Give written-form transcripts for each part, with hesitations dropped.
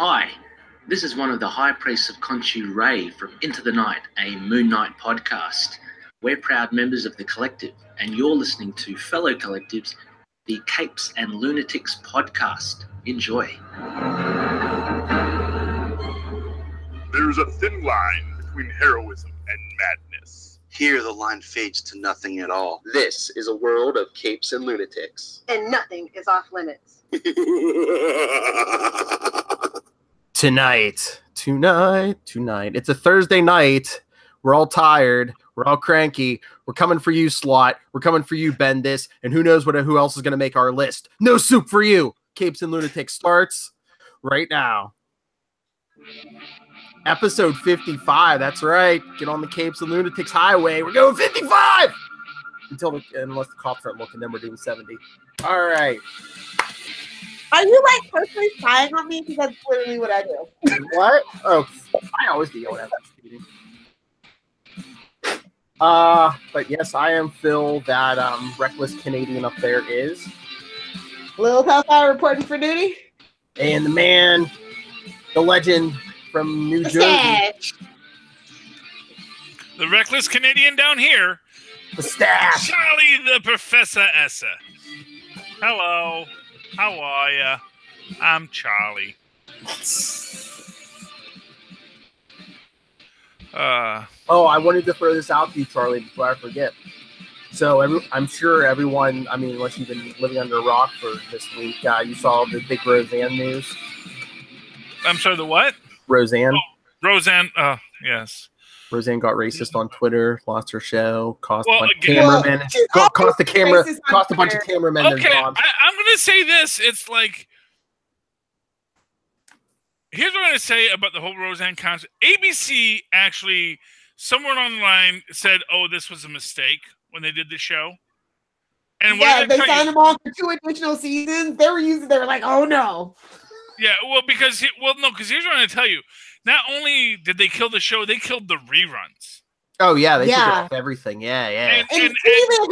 Hi, this is one of the High Priests of Khonshu Ray from Into the Night, a Moon Knight podcast. We're proud members of the collective, and you're listening to fellow collectives, the Capes and Lunatics podcast. Enjoy. There's a thin line between heroism and madness. Here the line fades to nothing at all. This is a world of capes and lunatics. And nothing is off limits. Tonight. It's a Thursday night. We're all tired. We're all cranky. We're coming for you, Slot. We're coming for you, Bendis. And who knows who else is going to make our list. No soup for you. Capes and Lunatics starts right now. Episode 55. That's right. Get on the Capes and Lunatics highway. We're going 55! Unless the cops aren't looking, then we're doing 70. All right. Are you like personally spying on me? Because that's literally what I do. What? Oh, I always do whatever I'm speeding. But yes, I am Phil. That reckless Canadian up there is Lilith Hellfire reporting for duty. And the man, the legend from New Jersey. The reckless Canadian down here. The staff. Charlie the Professor Essa. Hello. How are ya? I'm Charlie. I wanted to throw this out to you, Charlie, before I forget. So I'm sure everyone, unless you've been living under a rock for this week, you saw the big Roseanne news. I'm sorry, the what? Roseanne. Oh, Roseanne. Yes. Roseanne got racist on Twitter, lost her show, cost a bunch of cameramen their jobs. I'm going to say this. It's like, here's what I'm going to say about the whole Roseanne concept. ABC actually, somewhere along the line, said, "Oh, this was a mistake" when they did the show. And yeah, they signed them on for 2 additional seasons. They were like, "Oh no." Yeah, because here's what I'm going to tell you. Not only did they kill the show, they killed the reruns. Oh, yeah, they took it off everything. Yeah. And TV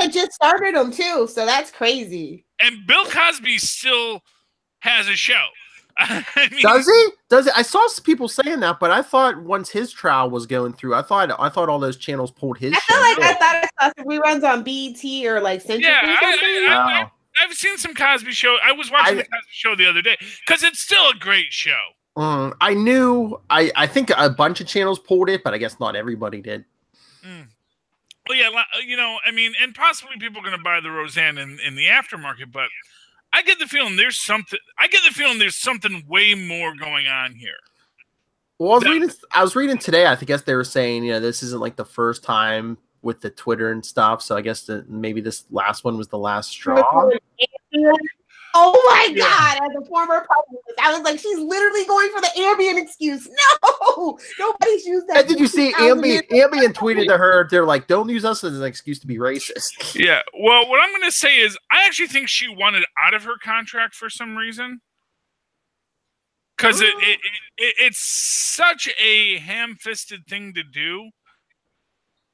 had just started them, too, so that's crazy. And Bill Cosby still has a show. Does he? I saw some people saying that, but I thought once his trial was going through, I thought all those channels pulled his show. I thought I saw some reruns on BET or like Century or something. I've seen some Cosby show. I was watching the Cosby show the other day because it's still a great show. I knew. I think a bunch of channels pulled it, but I guess not everybody did. Well, yeah, and possibly people are going to buy the Roseanne in the aftermarket, but I get the feeling there's something. Way more going on here. Well, I was reading today. I guess they were saying, this isn't like the first time with the Twitter and stuff. So I guess that maybe this last one was the last straw. Oh my God! As a former publicist, I was like, she's literally going for the Ambien excuse. No, nobody's used that. And did you see Ambien tweeted to her? They're like, "Don't use us as an excuse to be racist." Yeah. Well, what I'm going to say is, I actually think she wanted out of her contract for some reason. Because it's such a ham-fisted thing to do.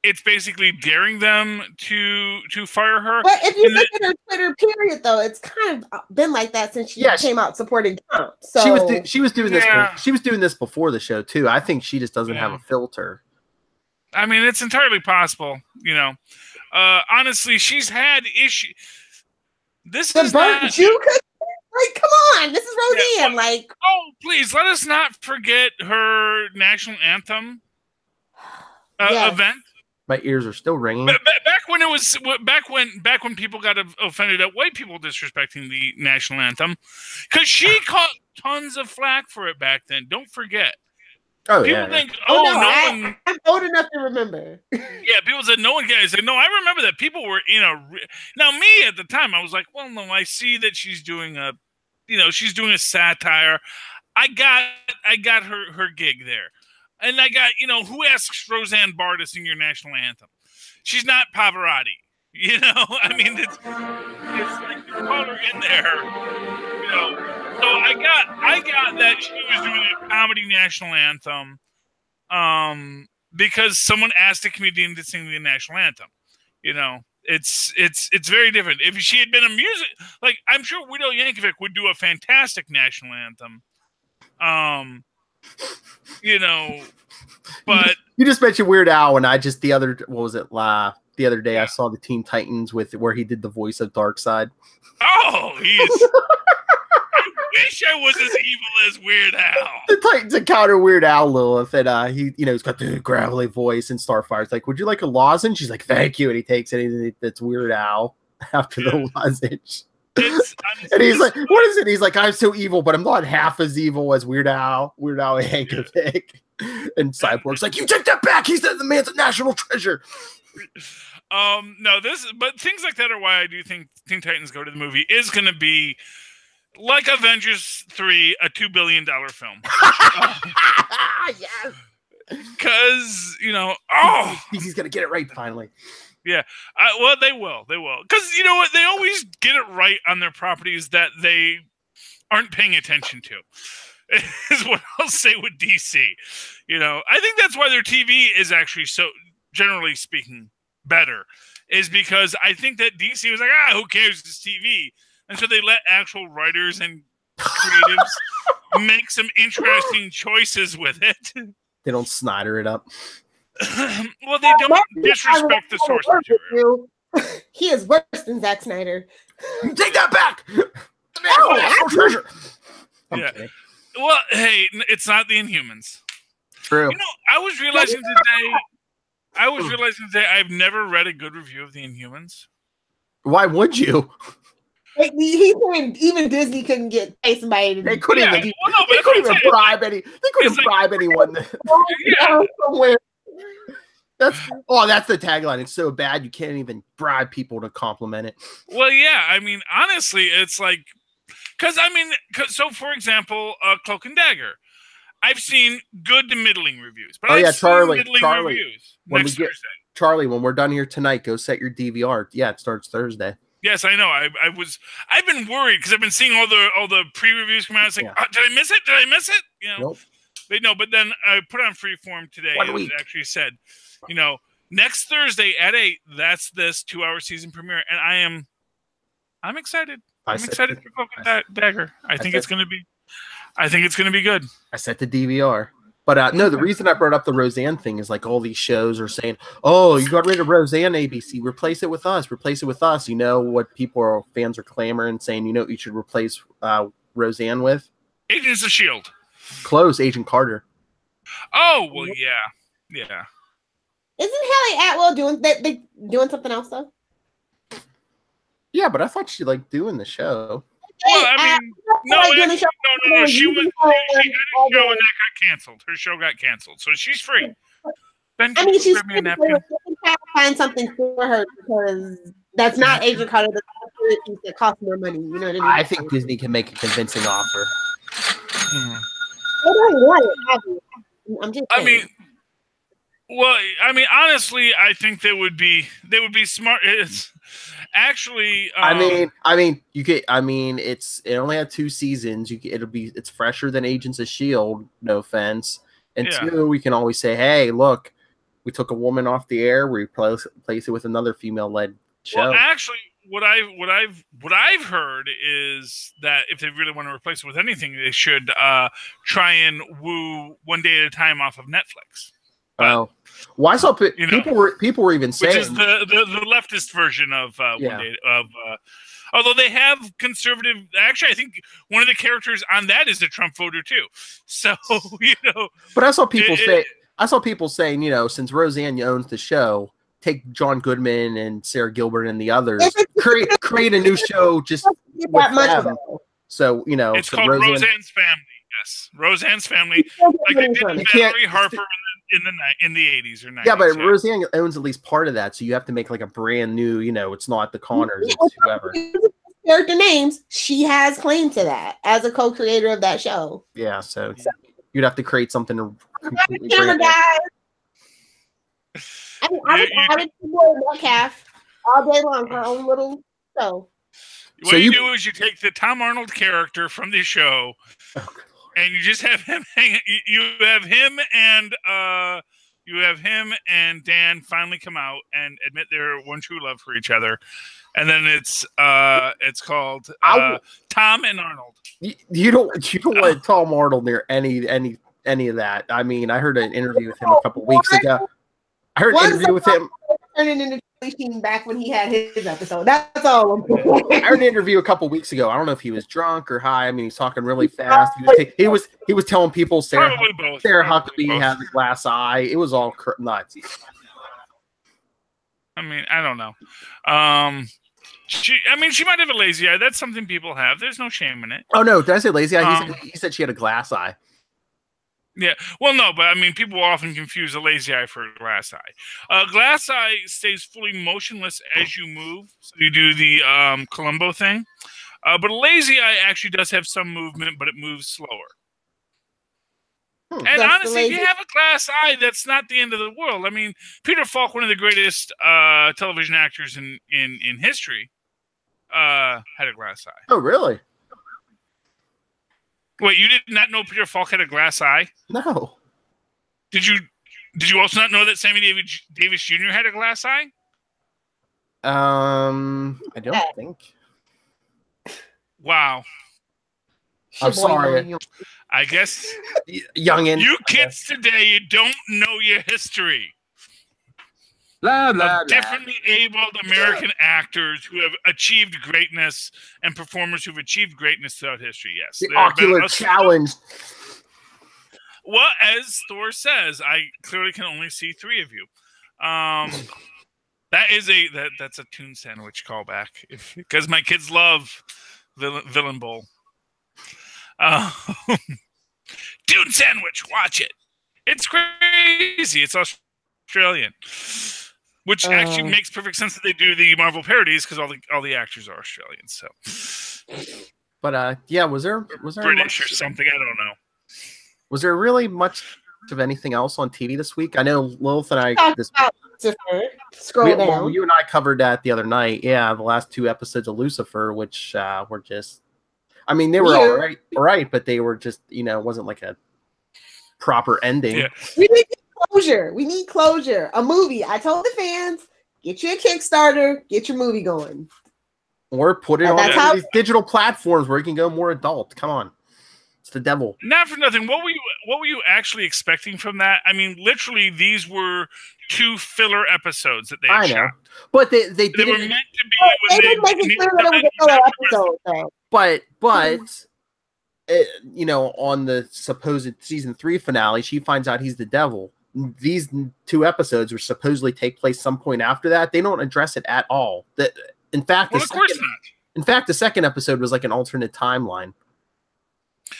It's basically daring them to fire her. But if you look at her Twitter period, though, it's kind of been like that since she came out supporting Trump. So she was doing this. She was doing this before the show too. I think she just doesn't have a filter. I mean, it's entirely possible. Honestly, she's had issues. This is not. Like, come on, this is Roseanne. Oh, please let us not forget her national anthem event. My ears are still ringing. Back when people got offended at white people disrespecting the national anthem, because she caught tons of flack for it back then. Don't forget. Oh, people think, I'm old enough to remember. Yeah, people said no one cares. I said, no, I remember that people were now me at the time. I was like, well, no, I see that she's doing a satire. I got her gig there. And I got, who asks Roseanne Barr to sing your national anthem? She's not Pavarotti, I mean, it's like you caught her in there, So I got that she was doing a comedy national anthem, because someone asked a comedian to sing the national anthem. It's very different. If she had been a music, like, I'm sure Widow Yankovic would do a fantastic national anthem. You know, but you just mentioned Weird Al, and I just the other day I saw the Teen Titans where he did the voice of Darkseid. Oh, he's. I wish I was as evil as Weird Al. The Titans encounter Weird Al Lilith, and he's got the gravelly voice, and Starfire's like, "Would you like a lozenge?" She's like, "Thank you," and he takes it, and it's Weird Al after the lozenge. And he's like, "What is it?" He's like, "I'm so evil, but I'm not half as evil as Weird Al Yankovic." And Cyborg's like, "You take that back. He's the man's a national treasure." No, but things like that are why I do think Teen Titans Go to the Movie is going to be like Avengers 3, a $2 billion film. Yes. Because, he's going to get it right finally. Yeah. Well, they will. Because, you know what? They always get it right on their properties that they aren't paying attention to. Is what I'll say with DC. I think that's why their TV is actually so, generally speaking, better. Is because I think that DC was like, who cares? It's TV. And so they let actual writers and creatives make some interesting choices with it. They don't Snyder it up. Well, they don't disrespect the source material. He is worse than Zack Snyder. Take that back! National treasure! Yeah. Well, hey, it's not the Inhumans. True. I was realizing today I've never read a good review of the Inhumans. Why would you? He's saying even Disney couldn't get somebody. They couldn't even bribe any. They couldn't bribe anyone. Somewhere. That's the tagline. It's so bad you can't even bribe people to compliment it. Well, yeah. I mean, honestly, it's like so for example, Cloak and Dagger. I've seen good to middling reviews, but Charlie, reviews next Thursday. Charlie, when we're done here tonight, go set your DVR. Yeah, it starts Thursday. Yes, I know. I've been worried because I've been seeing all the pre-reviews come out. It's like, did I miss it? Nope. But then I put it on Freeform today. And it actually said, next Thursday at 8, that's this 2-hour season premiere, and I'm excited. I'm excited for Cloak and Dagger. I think it's going to be good. I set the DVR. But no, the reason I brought up the Roseanne thing is like all these shows are saying, "Oh, you got rid of Roseanne, ABC. Replace it with us. Replace it with us." You know what fans are clamoring, saying, you should replace Roseanne with? Agents of S.H.I.E.L.D. Close, Agent Carter. Oh, well, yeah. Isn't Haley Atwell doing something else though? Yeah, but I thought she liked doing the show. Well, I mean, no. She had a show and that got canceled. Her show got canceled, so she's free. Ben, she's free. Find something for her because that's not Agent Carter. That's a piece that costs more money. You know what I mean? I think Disney can make a convincing offer. I don't want it. I'm just saying. Honestly, I think they would be smart. It's actually. You could. It only had 2 seasons. It's fresher than Agents of S.H.I.E.L.D. No offense. And 2, we can always say, hey, look, we took a woman off the air. We replace it with another female-led show. Well, actually, what I've heard is that if they really want to replace it with anything, they should try and woo One Day at a Time off of Netflix. Well, I saw people were even saying, which is the leftist version of One Day of. Although they have conservative, actually, I think one of the characters on that is a Trump voter too. So But I saw people saying, since Roseanne owns the show, take John Goodman and Sarah Gilbert and the others, create a new show just with them. So it's called Roseanne's Family. Yes, Roseanne's Family, like they did Valerie Harper in the 80s or 90s. Yeah, but Roseanne owns at least part of that, so you have to make like a brand new. It's not the Connors, it's whoever. Character names. She has claim to that as a co-creator of that show. Yeah, so you'd have to create something completely brand new. I would support Metcalf all day long for her own little show. What you do is you take the Tom Arnold character from the show, and you just have him hang. You have him and You have him and Dan finally come out and admit their one true love for each other, and then it's called Tom and Arnold. You don't want Tom Arnold near any of that. I mean, I heard an interview with him a couple weeks ago. I heard an interview with him. Turning into Tracy back when he had his episode. That's all. I heard an interview a couple weeks ago. I don't know if he was drunk or high. I mean, he's talking really fast. He was telling people Sarah Huckabee has a glass eye. It was all nuts. I mean, I don't know. She might have a lazy eye. That's something people have. There's no shame in it. Oh no, did I say lazy eye? He said she had a glass eye. Yeah, well, no, but I mean, people often confuse a lazy eye for a glass eye. A glass eye stays fully motionless as you move, so you do the Columbo thing. But a lazy eye actually does have some movement, but it moves slower. And honestly, if you have a glass eye, that's not the end of the world. I mean, Peter Falk, one of the greatest television actors in history, had a glass eye. Oh, really? Wait, you did not know Peter Falk had a glass eye? No. Did you also not know that Sammy Davis Jr. had a glass eye? I don't think. Wow. I'm sorry. I guess youngin. You kids today, you don't know your history. Blah, blah, blah. Differently abled American actors who have achieved greatness and performers who've achieved greatness throughout history. Yes. The ocular challenge. Well, as Thor says, I clearly can only see 3 of you. That's a Toon Sandwich callback because my kids love Villain Bowl. Toon Sandwich, watch it. It's crazy. It's Australian. Which actually makes perfect sense that they do the Marvel parodies because all the actors are Australian. So, but yeah, was there British or something? I don't know. Was there really much of anything else on TV this week? I know Lilith and I. Scroll down. Well, you and I covered that the other night. Yeah, the last 2 episodes of Lucifer, which were just. I mean, they were all right, but they were just it wasn't like a proper ending. Yeah. We need closure. A movie. I told the fans, get you a Kickstarter, get your movie going. Or put it on these digital platforms where you can go more adult. Come on. It's the devil. Not for nothing. What were you actually expecting from that? I mean, literally, these were 2 filler episodes that they had shot. But they were meant to be they didn't make it clear that it was a filler episode, though. But on the supposed season 3 finale, she finds out he's the devil. These 2 episodes were supposedly take place some point after that. They don't address it at all. In fact, of course not. In fact, the second episode was like an alternate timeline.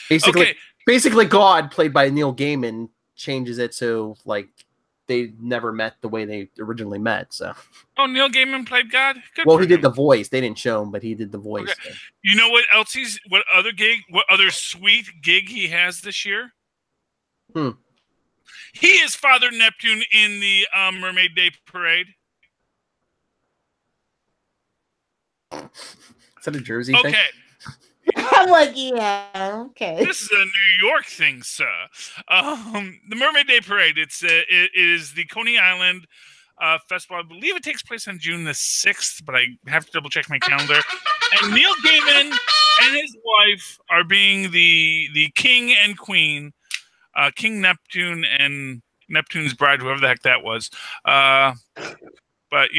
Basically, God, played by Neil Gaiman, changes it so like they never met the way they originally met. So, Neil Gaiman played God. Good well, he did the voice. They didn't show him, but he did the voice. Okay. You know what else what other sweet gig he has this year? He is Father Neptune in the Mermaid Day Parade. Is that a Jersey thing? Okay. I'm like, yeah, okay. This is a New York thing, sir. The Mermaid Day Parade. It is the Coney Island festival. I believe it takes place on June the 6th, but I have to double check my calendar. And Neil Gaiman and his wife are being the king and queen, King Neptune and Neptune's bride, whoever the heck that was. But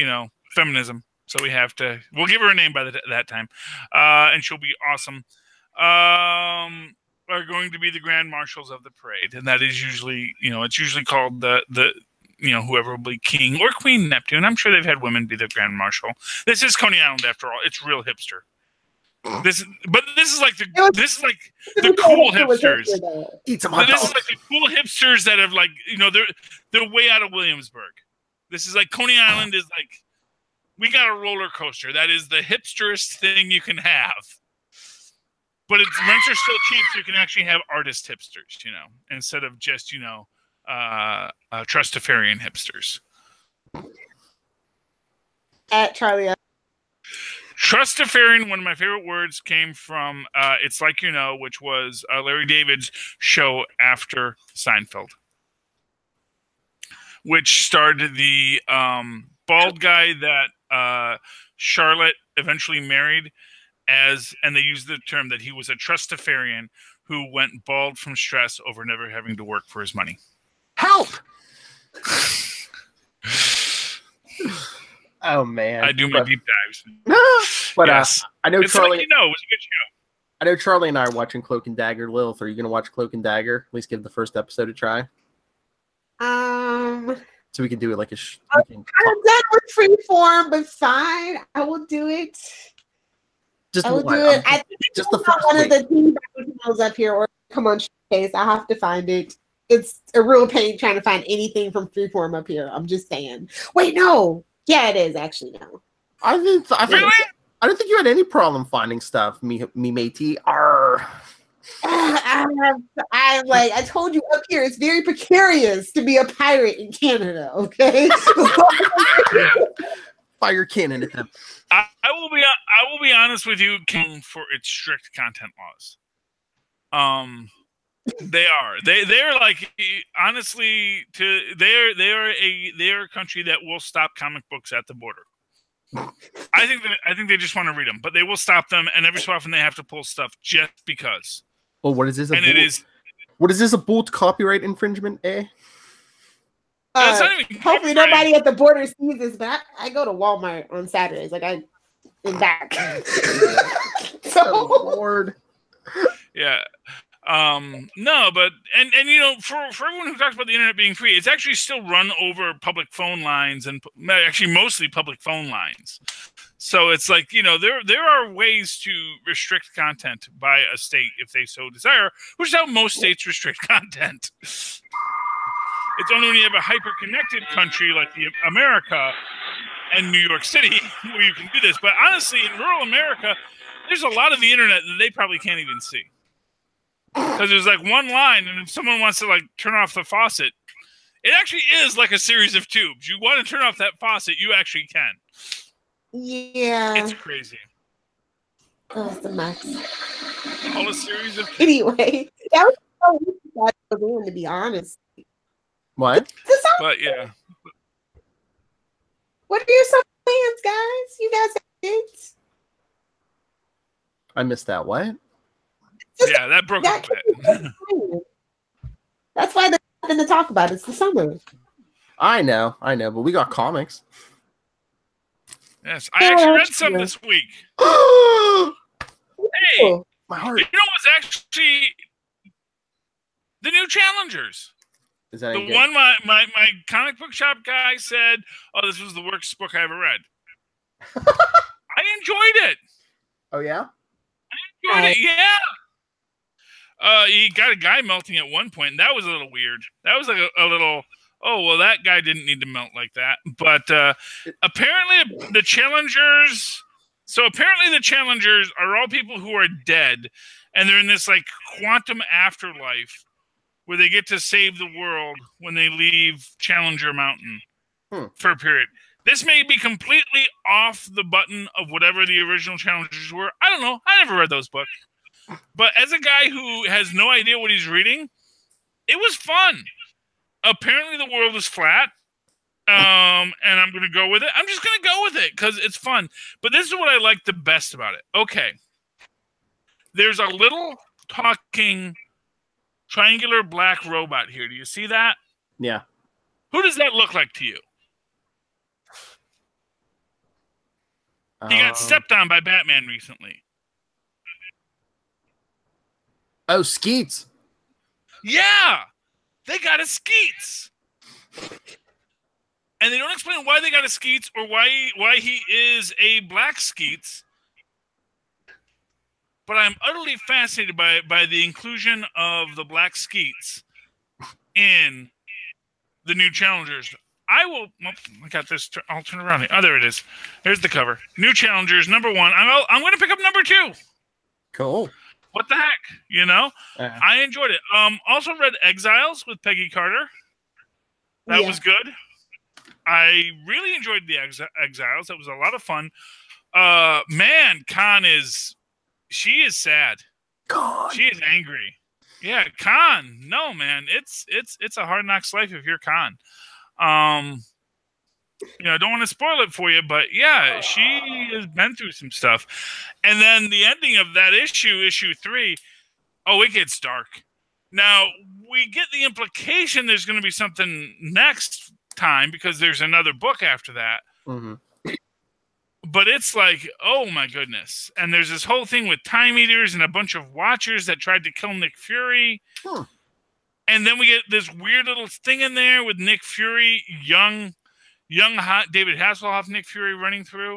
feminism. So we'll give her a name by that time. And she'll be awesome. Are going to be the grand marshals of the parade. And that is usually, it's usually called the whoever will be King or Queen Neptune. I'm sure they've had women be the grand marshal. This is Coney Island after all. It's real hipster. This is like the cool hipsters. Eat some hot dogs. This is like the cool hipsters that have they're way out of Williamsburg. This is like Coney Island is like, we got a roller coaster. That is the hipsterest thing you can have. But rents are still cheap, so you can actually have artist hipsters, instead of just, Trustafarian hipsters. At Charlie. Trustafarian, one of my favorite words, came from It's Like which was Larry David's show after Seinfeld. which starred the bald guy that Charlotte eventually married, and they used the term that he was a trustafarian who went bald from stress over never having to work for his money. Help! Oh man! I do my deep dives. But yes. I know it's Charlie. like, it was a good show. I know Charlie and I are watching Cloak and Dagger. Lilith, are you going to watch Cloak and Dagger? At least give the first episode a try. So we can do it like I'm done with Freeform, but fine, I will do it. Just I will do it. I think just the first one of the team channels up here, or come on, Showcase. I have to find it. It's a real pain trying to find anything from Freeform up here. I'm just saying. Wait, no. Yeah, it is actually no. I don't think you had any problem finding stuff, me matey. I told you up here, it's very precarious to be a pirate in Canada. Okay. Fire cannon at them. I will be honest with you, King, for its strict content laws. They're like, honestly, they're a country that will stop comic books at the border. I think they just want to read them, but they will stop them, and every so often they have to pull stuff just because. Well, what is this? What is this? A boot copyright infringement? Hopefully nobody at the border sees this, but I go to Walmart on Saturdays. Like I in back. So oh, Lord. Yeah. No, but and you know, for everyone who talks about the internet being free, it's actually still run over public phone lines, and actually mostly public phone lines. So it's like, you know, there are ways to restrict content by a state if they so desire, which is how most states restrict content. It's only when you have a hyper-connected country like America and New York City where you can do this. But honestly, in rural America, there's a lot of the internet that they probably can't even see. Because there's like one line, and if someone wants to like turn off the faucet, it actually is like a series of tubes. You want to turn off that faucet, you actually can. Yeah. It's crazy. Oh, it's the max. All a series of Anyway, that was so weird I was in, to be honest. What? But yeah. What are your summer plans, guys? You guys have kids? I missed that. What? Yeah, that broke up a bit. That's why there's nothing to talk about. It's the summer. I know, but we got comics. Yes, I actually read some this week. Hey, my heart. You know what's actually the new Challengers? Is that the one my comic book shop guy said, "Oh, this was the worst book I ever read." I enjoyed it. Oh yeah, I enjoyed it. Yeah. He got a guy melting at one point, and that was a little weird. That was like a little. Oh, well, that guy didn't need to melt like that. But apparently the Challengers... So apparently the Challengers are all people who are dead, and they're in this, like, quantum afterlife where they get to save the world when they leave Challenger Mountain for a period. This may be completely off the button of whatever the original Challengers were. I don't know. I never read those books. But as a guy who has no idea what he's reading, it was fun. Apparently the world is flat, and I'm going to go with it. I'm just going to go with it because it's fun. But this is what I like the best about it. Okay. There's a little talking triangular black robot here. Do you see that? Yeah. Who does that look like to you? He got stepped on by Batman recently. Oh, Skeets. Yeah! They got a Skeets! And they don't explain why they got a Skeets or why he is a black Skeets. But I'm utterly fascinated by the inclusion of the black Skeets in the new Challengers. I got this. I'll turn around here. Oh, there it is. There's the cover. New Challengers, number 1. I'm going to pick up number 2. Cool. What the heck? You know? I enjoyed it. Also read Exiles with Peggy Carter. That was good. I really enjoyed the Exiles. That was a lot of fun. Man, Khan she is sad. Khan. She is angry. Yeah, Khan. No, man. It's a hard knocks life if you're Khan. I don't want to spoil it for you, but yeah, she has been through some stuff. And then the ending of that issue 3, it gets dark. Now, we get the implication there's going to be something next time because there's another book after that. Mm-hmm. But it's like, oh my goodness. And there's this whole thing with time eaters and a bunch of watchers that tried to kill Nick Fury. Huh. And then we get this weird little thing in there with Nick Fury, young hot David Hasselhoff Nick Fury running through.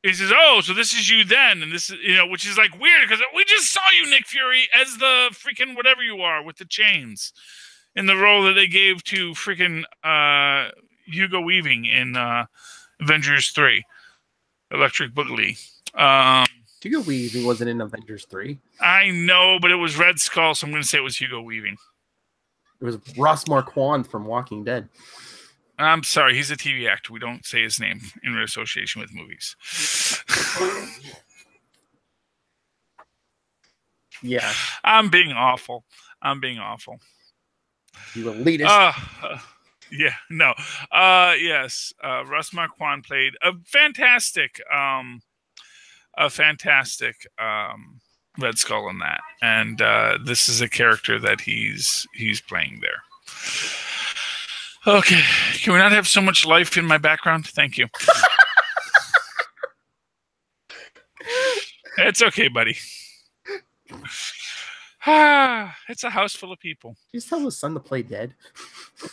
He says, "Oh, so this is you then," and this is which is like weird because we just saw you, Nick Fury, as the freaking whatever you are with the chains, in the role that they gave to freaking Hugo Weaving in Avengers 3, Electric Boogaloo. Hugo Weaving wasn't in Avengers 3. I know, but it was Red Skull, so I'm going to say it was Hugo Weaving. It was Ross Marquand from Walking Dead. I'm sorry, he's a TV actor. We don't say his name in association with movies. Yeah. I'm being awful. You elitist. Yeah, no. Yes. Russ Marquand played a fantastic Red Skull in that. And this is a character that he's playing there. Okay. Can we not have so much life in my background? Thank you. It's okay, buddy. It's a house full of people. You just tell his son to play dead.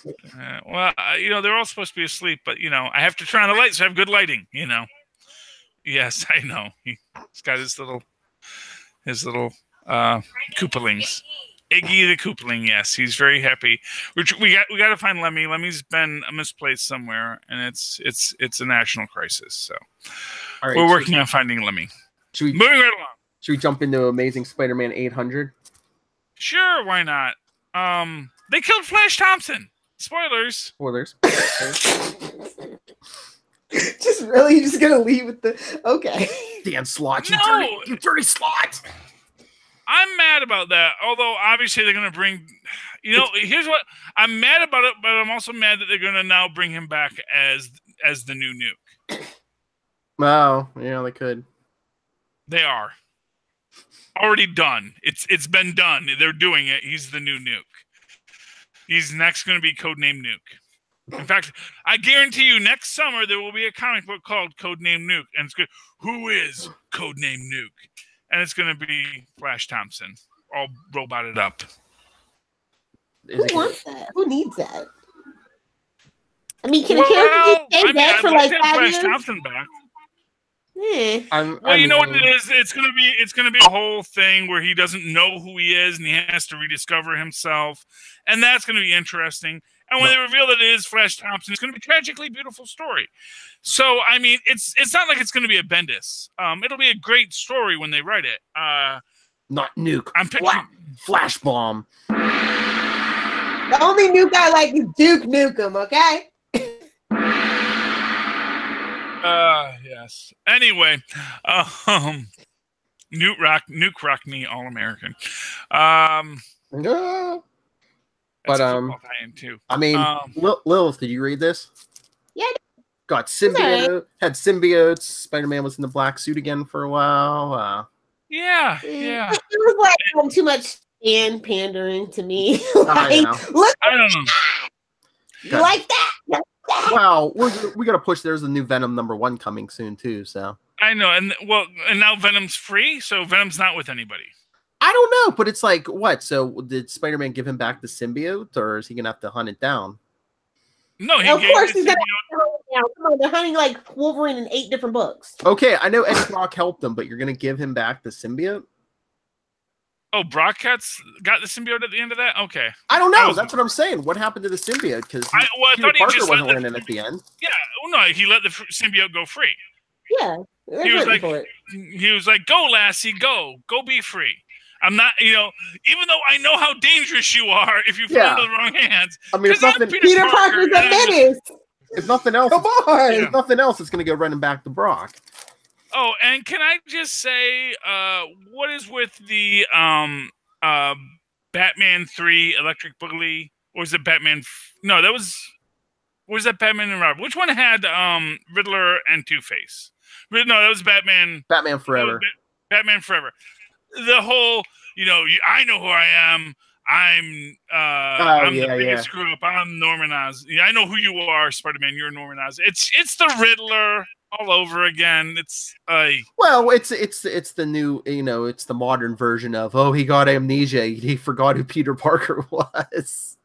They're all supposed to be asleep, but I have to turn on the lights so I have good lighting. Yes, I know. He's got his little Koopalings. Iggy the Koopaling, yes, he's very happy. We got to find Lemmy. Lemmy's been misplaced somewhere, and it's a national crisis. So right, we're working on finding Lemmy. Moving right along. Should we jump into Amazing Spider-Man 800? Sure, why not? They killed Flash Thompson. Spoilers. Just gonna leave with the okay. Dan Slott, you dirty Slott. I'm mad about that. Although obviously they're gonna bring, here's what I'm mad about it, but I'm also mad that they're gonna now bring him back as the new Nuke. Oh, yeah, they could. They are already done. It's been done. They're doing it. He's the new Nuke. He's next going to be Codename Nuke. In fact, I guarantee you, next summer there will be a comic book called Codename Nuke, and it's good. Who is Codename Nuke? And it's going to be Flash Thompson, all roboted up. Who wants that? Who needs that? I mean, can a character stay dead for like 5 Flash years? Thompson back. Yeah. You know what it is? It's gonna be a whole thing where he doesn't know who he is and he has to rediscover himself, and that's gonna be interesting. And when they reveal that it is Flash Thompson, it's gonna be a tragically beautiful story. So I mean, it's not like it's gonna be a Bendis. It'll be a great story when they write it. Not Nuke. I'm picturing Flash Bomb. The only Nuke I like is Duke Nukem. Okay. Yes. Anyway, Nuke Rockney All-American. Yeah. But too. I mean, Lilith, did you read this? Yeah. Got symbiote. Had symbiotes. Spider-Man was in the black suit again for a while. Yeah. It was like too much pandering to me. Look, I don't know. You like that? Well, we gotta push. There's a new Venom #1 coming soon too. So I know, and now Venom's free, so Venom's not with anybody. I don't know, but it's like what? So did Spider-Man give him back the symbiote, or is he gonna have to hunt it down? No, of course he's gonna hunt it down. Come on, they're hunting like Wolverine in 8 different books. Okay, I know Eddie Brock helped him, but you're gonna give him back the symbiote? Oh, Brock got the symbiote at the end of that? Okay. I don't know. That's what I'm saying. What happened to the symbiote? Because Peter Parker wasn't winning at the end. Yeah, no, he let the symbiote go free. Yeah. He was like, go, Lassie, go be free. I'm not, even though I know how dangerous you are if you fall into the wrong hands. I mean, Peter Parker's a menace. If nothing else, come on. If nothing else, it's going to go running back to Brock. Oh, and can I just say, what is with the Batman 3 Electric Boogaloo Or was it Batman? No, that was. Was that Batman and Robin? Which one had Riddler and Two-Face? No, that was Batman. Batman Forever. Batman Forever. The whole, I know who I am. I'm the biggest screw up. I'm Norman Oz. Yeah, I know who you are, Spider-Man. You're Norman Oz. It's the Riddler all over again. It's it's the new, it's the modern version of, oh, he got amnesia. He forgot who Peter Parker was.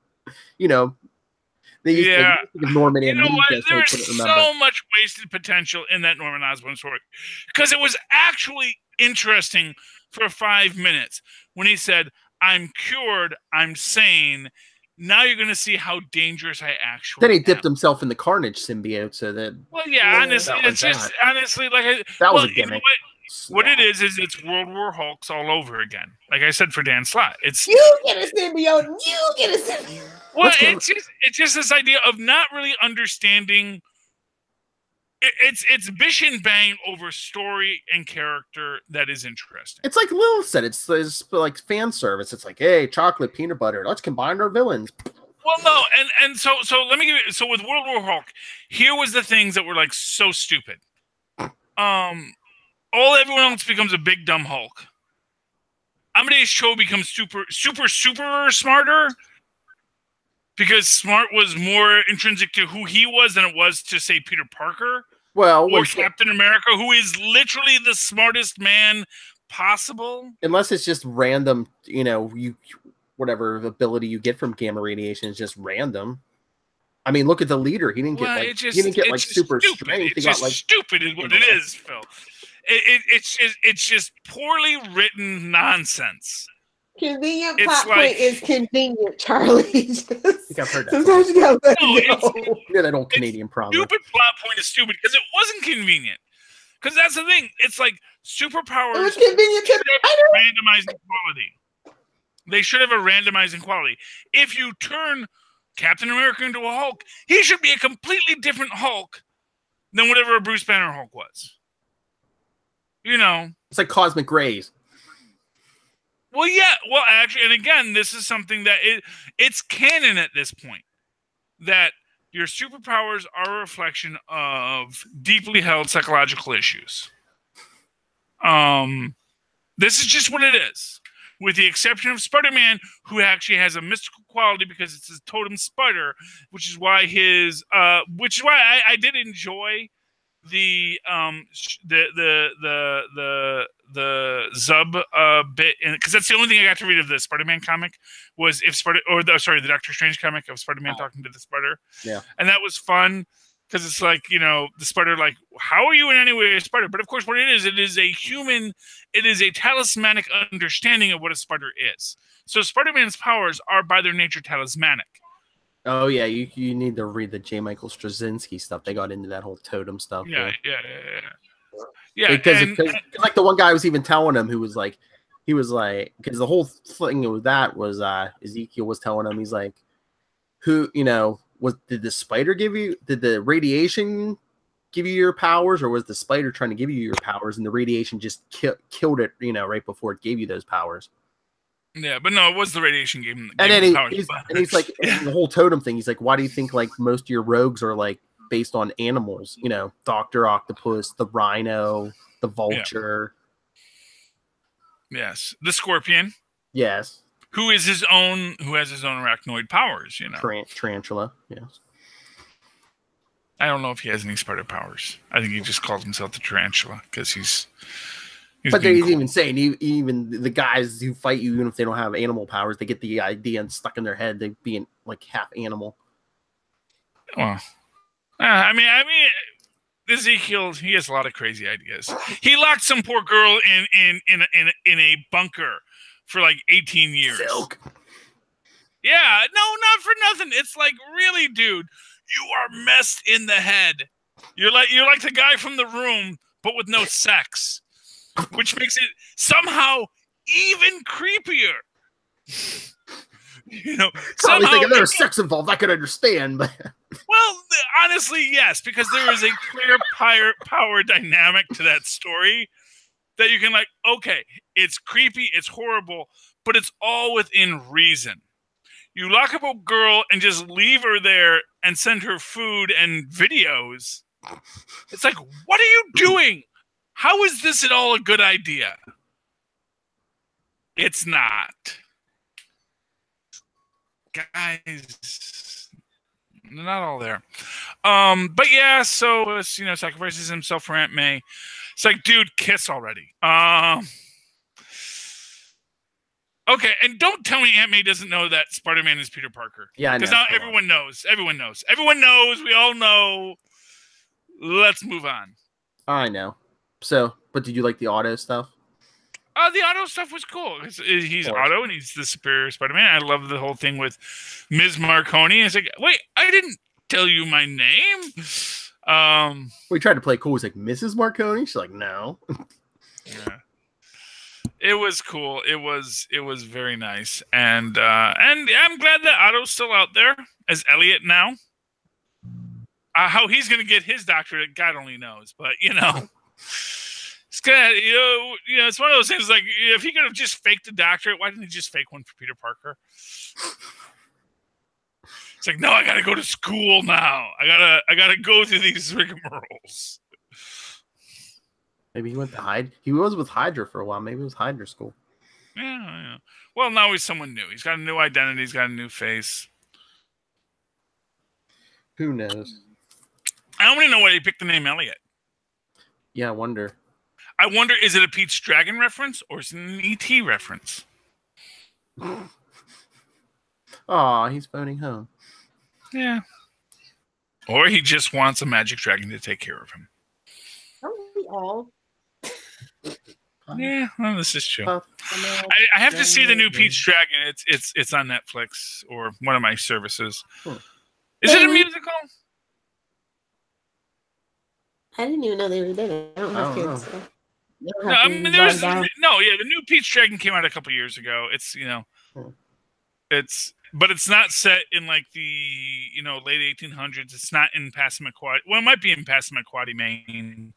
They used to give Norman amnesia. There's so much wasted potential in that Norman Osborn story, because it was actually interesting for 5 minutes when he said, I'm cured, I'm sane. Now you're going to see how dangerous I actually am. Then he dipped himself in the Carnage symbiote, so that... Well, yeah, honestly, it's just... Honestly, like... That was a gimmick. What it is it's World War Hulks all over again. Like I said for Dan Slott. It's... You get a symbiote! You get a symbiote! Well, it's just this idea of not really understanding... It's bish and bang over story and character that is interesting. It's like Lilith said. It's like fan service. It's like, hey, chocolate, peanut butter. Let's combine our villains. Well, no, and so let me give you. So with World War Hulk, here was the things that were like so stupid. Everyone else becomes a big dumb Hulk. Amadeus Cho becomes super smarter. Because smart was more intrinsic to who he was than it was to, say, Peter Parker. Well, or Captain America, who is literally the smartest man possible. Unless it's just random, whatever ability you get from gamma radiation is just random. I mean, look at the leader. He didn't get super stupid. strength. It's just stupid is what it is, Phil. It's just poorly written nonsense. Convenient plot point is convenient, Charlie. I think I've heard that. Sometimes you gotta let it go. Yeah, that old Canadian problem. Stupid plot point is stupid because it wasn't convenient. Because that's the thing. It's like superpowers. It was convenient to randomizing quality. They should have a randomizing quality. If you turn Captain America into a Hulk, he should be a completely different Hulk than whatever a Bruce Banner Hulk was. It's like cosmic rays. Well, yeah. Well, actually, and again, this is something that it's canon at this point, that your superpowers are a reflection of deeply held psychological issues. This is just what it is, with the exception of Spider-Man, who actually has a mystical quality because it's his totem spider, which is why I did enjoy the Zub bit, because that's the only thing I got to read of the Spider-Man comic was the Doctor Strange comic of Spider-Man talking to the Spider. Yeah, and that was fun because it's like, the Spider, like, how are you in any way a spider? But of course, what it is a human. It is a talismanic understanding of what a spider is. So Spider-Man's powers are by their nature talismanic. Oh yeah, you need to read the J. Michael Straczynski stuff. They got into that whole totem stuff. Yeah. Because like the one guy was even telling him because the whole thing with that was Ezekiel was telling him, he's like, did the spider did the radiation give you your powers, or was the spider trying to give you your powers and the radiation just killed it right before it gave you those powers? Yeah, but no, it was the radiation gave him. And then he's like, the whole totem thing. He's like, why do you think like most of your rogues are like based on animals? Dr. Octopus, the Rhino, the Vulture. Yes, the Scorpion. Yes. Who has his own arachnoid powers? Tarantula. Yes. I don't know if he has any spider powers. I think he just calls himself the Tarantula because he's but he's cool. Even saying, even the guys who fight you, even if they don't have animal powers, they get the idea and stuck in their head they being like half animal. Well, I mean, Ezekiel, he has a lot of crazy ideas. He locked some poor girl in a bunker for like 18 years. Silk. Yeah, no, not for nothing. It's like, really, dude, you are messed in the head. You're like the guy from The Room, but with no sex. Which makes it somehow even creepier. Somehow if there's sex involved, I could understand, but well, honestly, yes, because there is a clear power dynamic to that story that you can okay, it's creepy, it's horrible, but it's all within reason. You lock up a girl and just leave her there and send her food and videos. It's like, what are you doing? How is this at all a good idea? It's not. Guys, they're not all there. But yeah, so sacrifices himself for Aunt May. It's like, dude, kiss already. Okay, and don't tell me Aunt May doesn't know that Spider-Man is Peter Parker. Yeah, I know. Because now everyone knows. Everyone knows. Everyone knows. We all know. Let's move on. I know. So, but did you like the Otto stuff? The Otto stuff was cool. He's Otto, and he's the superior Spider-Man. I love the whole thing with Ms. Marconi. It's like, wait, I didn't tell you my name. We tried to play cool. He's like, Mrs. Marconi? She's like, no. Yeah. It was cool. It was very nice, and I'm glad that Otto's still out there as Elliot now. How he's going to get his doctorate, God only knows. But it's good. It's one of those things. Like, if he could have just faked a doctorate, why didn't he just fake one for Peter Parker? It's like, no, I got to go to school now. I gotta go through these rigmaroles. Maybe he went to Hydra. He was with Hydra for a while. Maybe it was Hydra school. Yeah. Well, now he's someone new. He's got a new identity. He's got a new face. Who knows? I don't really know why he picked the name Elliot. Yeah, I wonder. Is it a Pete's Dragon reference or is it an E.T. reference? Aw, he's phoning home. Yeah. Or he just wants a magic dragon to take care of him. Aren't we all? Yeah, well, this is true. I have to see the new Pete's Dragon. It's on Netflix or one of my services. Is it a musical? I didn't even know they were there. I don't have kids. So. No, I mean, the new Pete's Dragon came out a couple years ago. It's but it's not set in like the late 1800s. It's not in Passamaquoddy. Well, it might be in Passamaquoddy, Maine.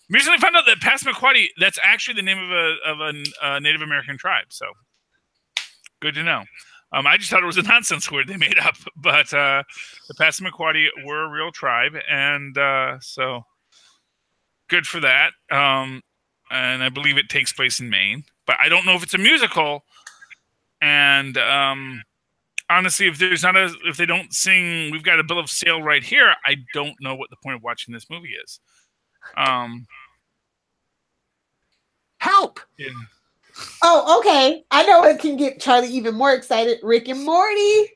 Recently found out that Passamaquoddy, that's actually the name of a Native American tribe. So good to know. I just thought it was a nonsense word they made up, but the Passamaquoddy were a real tribe, and so good for that. And I believe it takes place in Maine, but I don't know if it's a musical. And honestly, if they don't sing, we've got a bill of sale right here. I don't know what the point of watching this movie is. Help! Yeah. Oh, okay. I know it can get Charlie even more excited. Rick and Morty.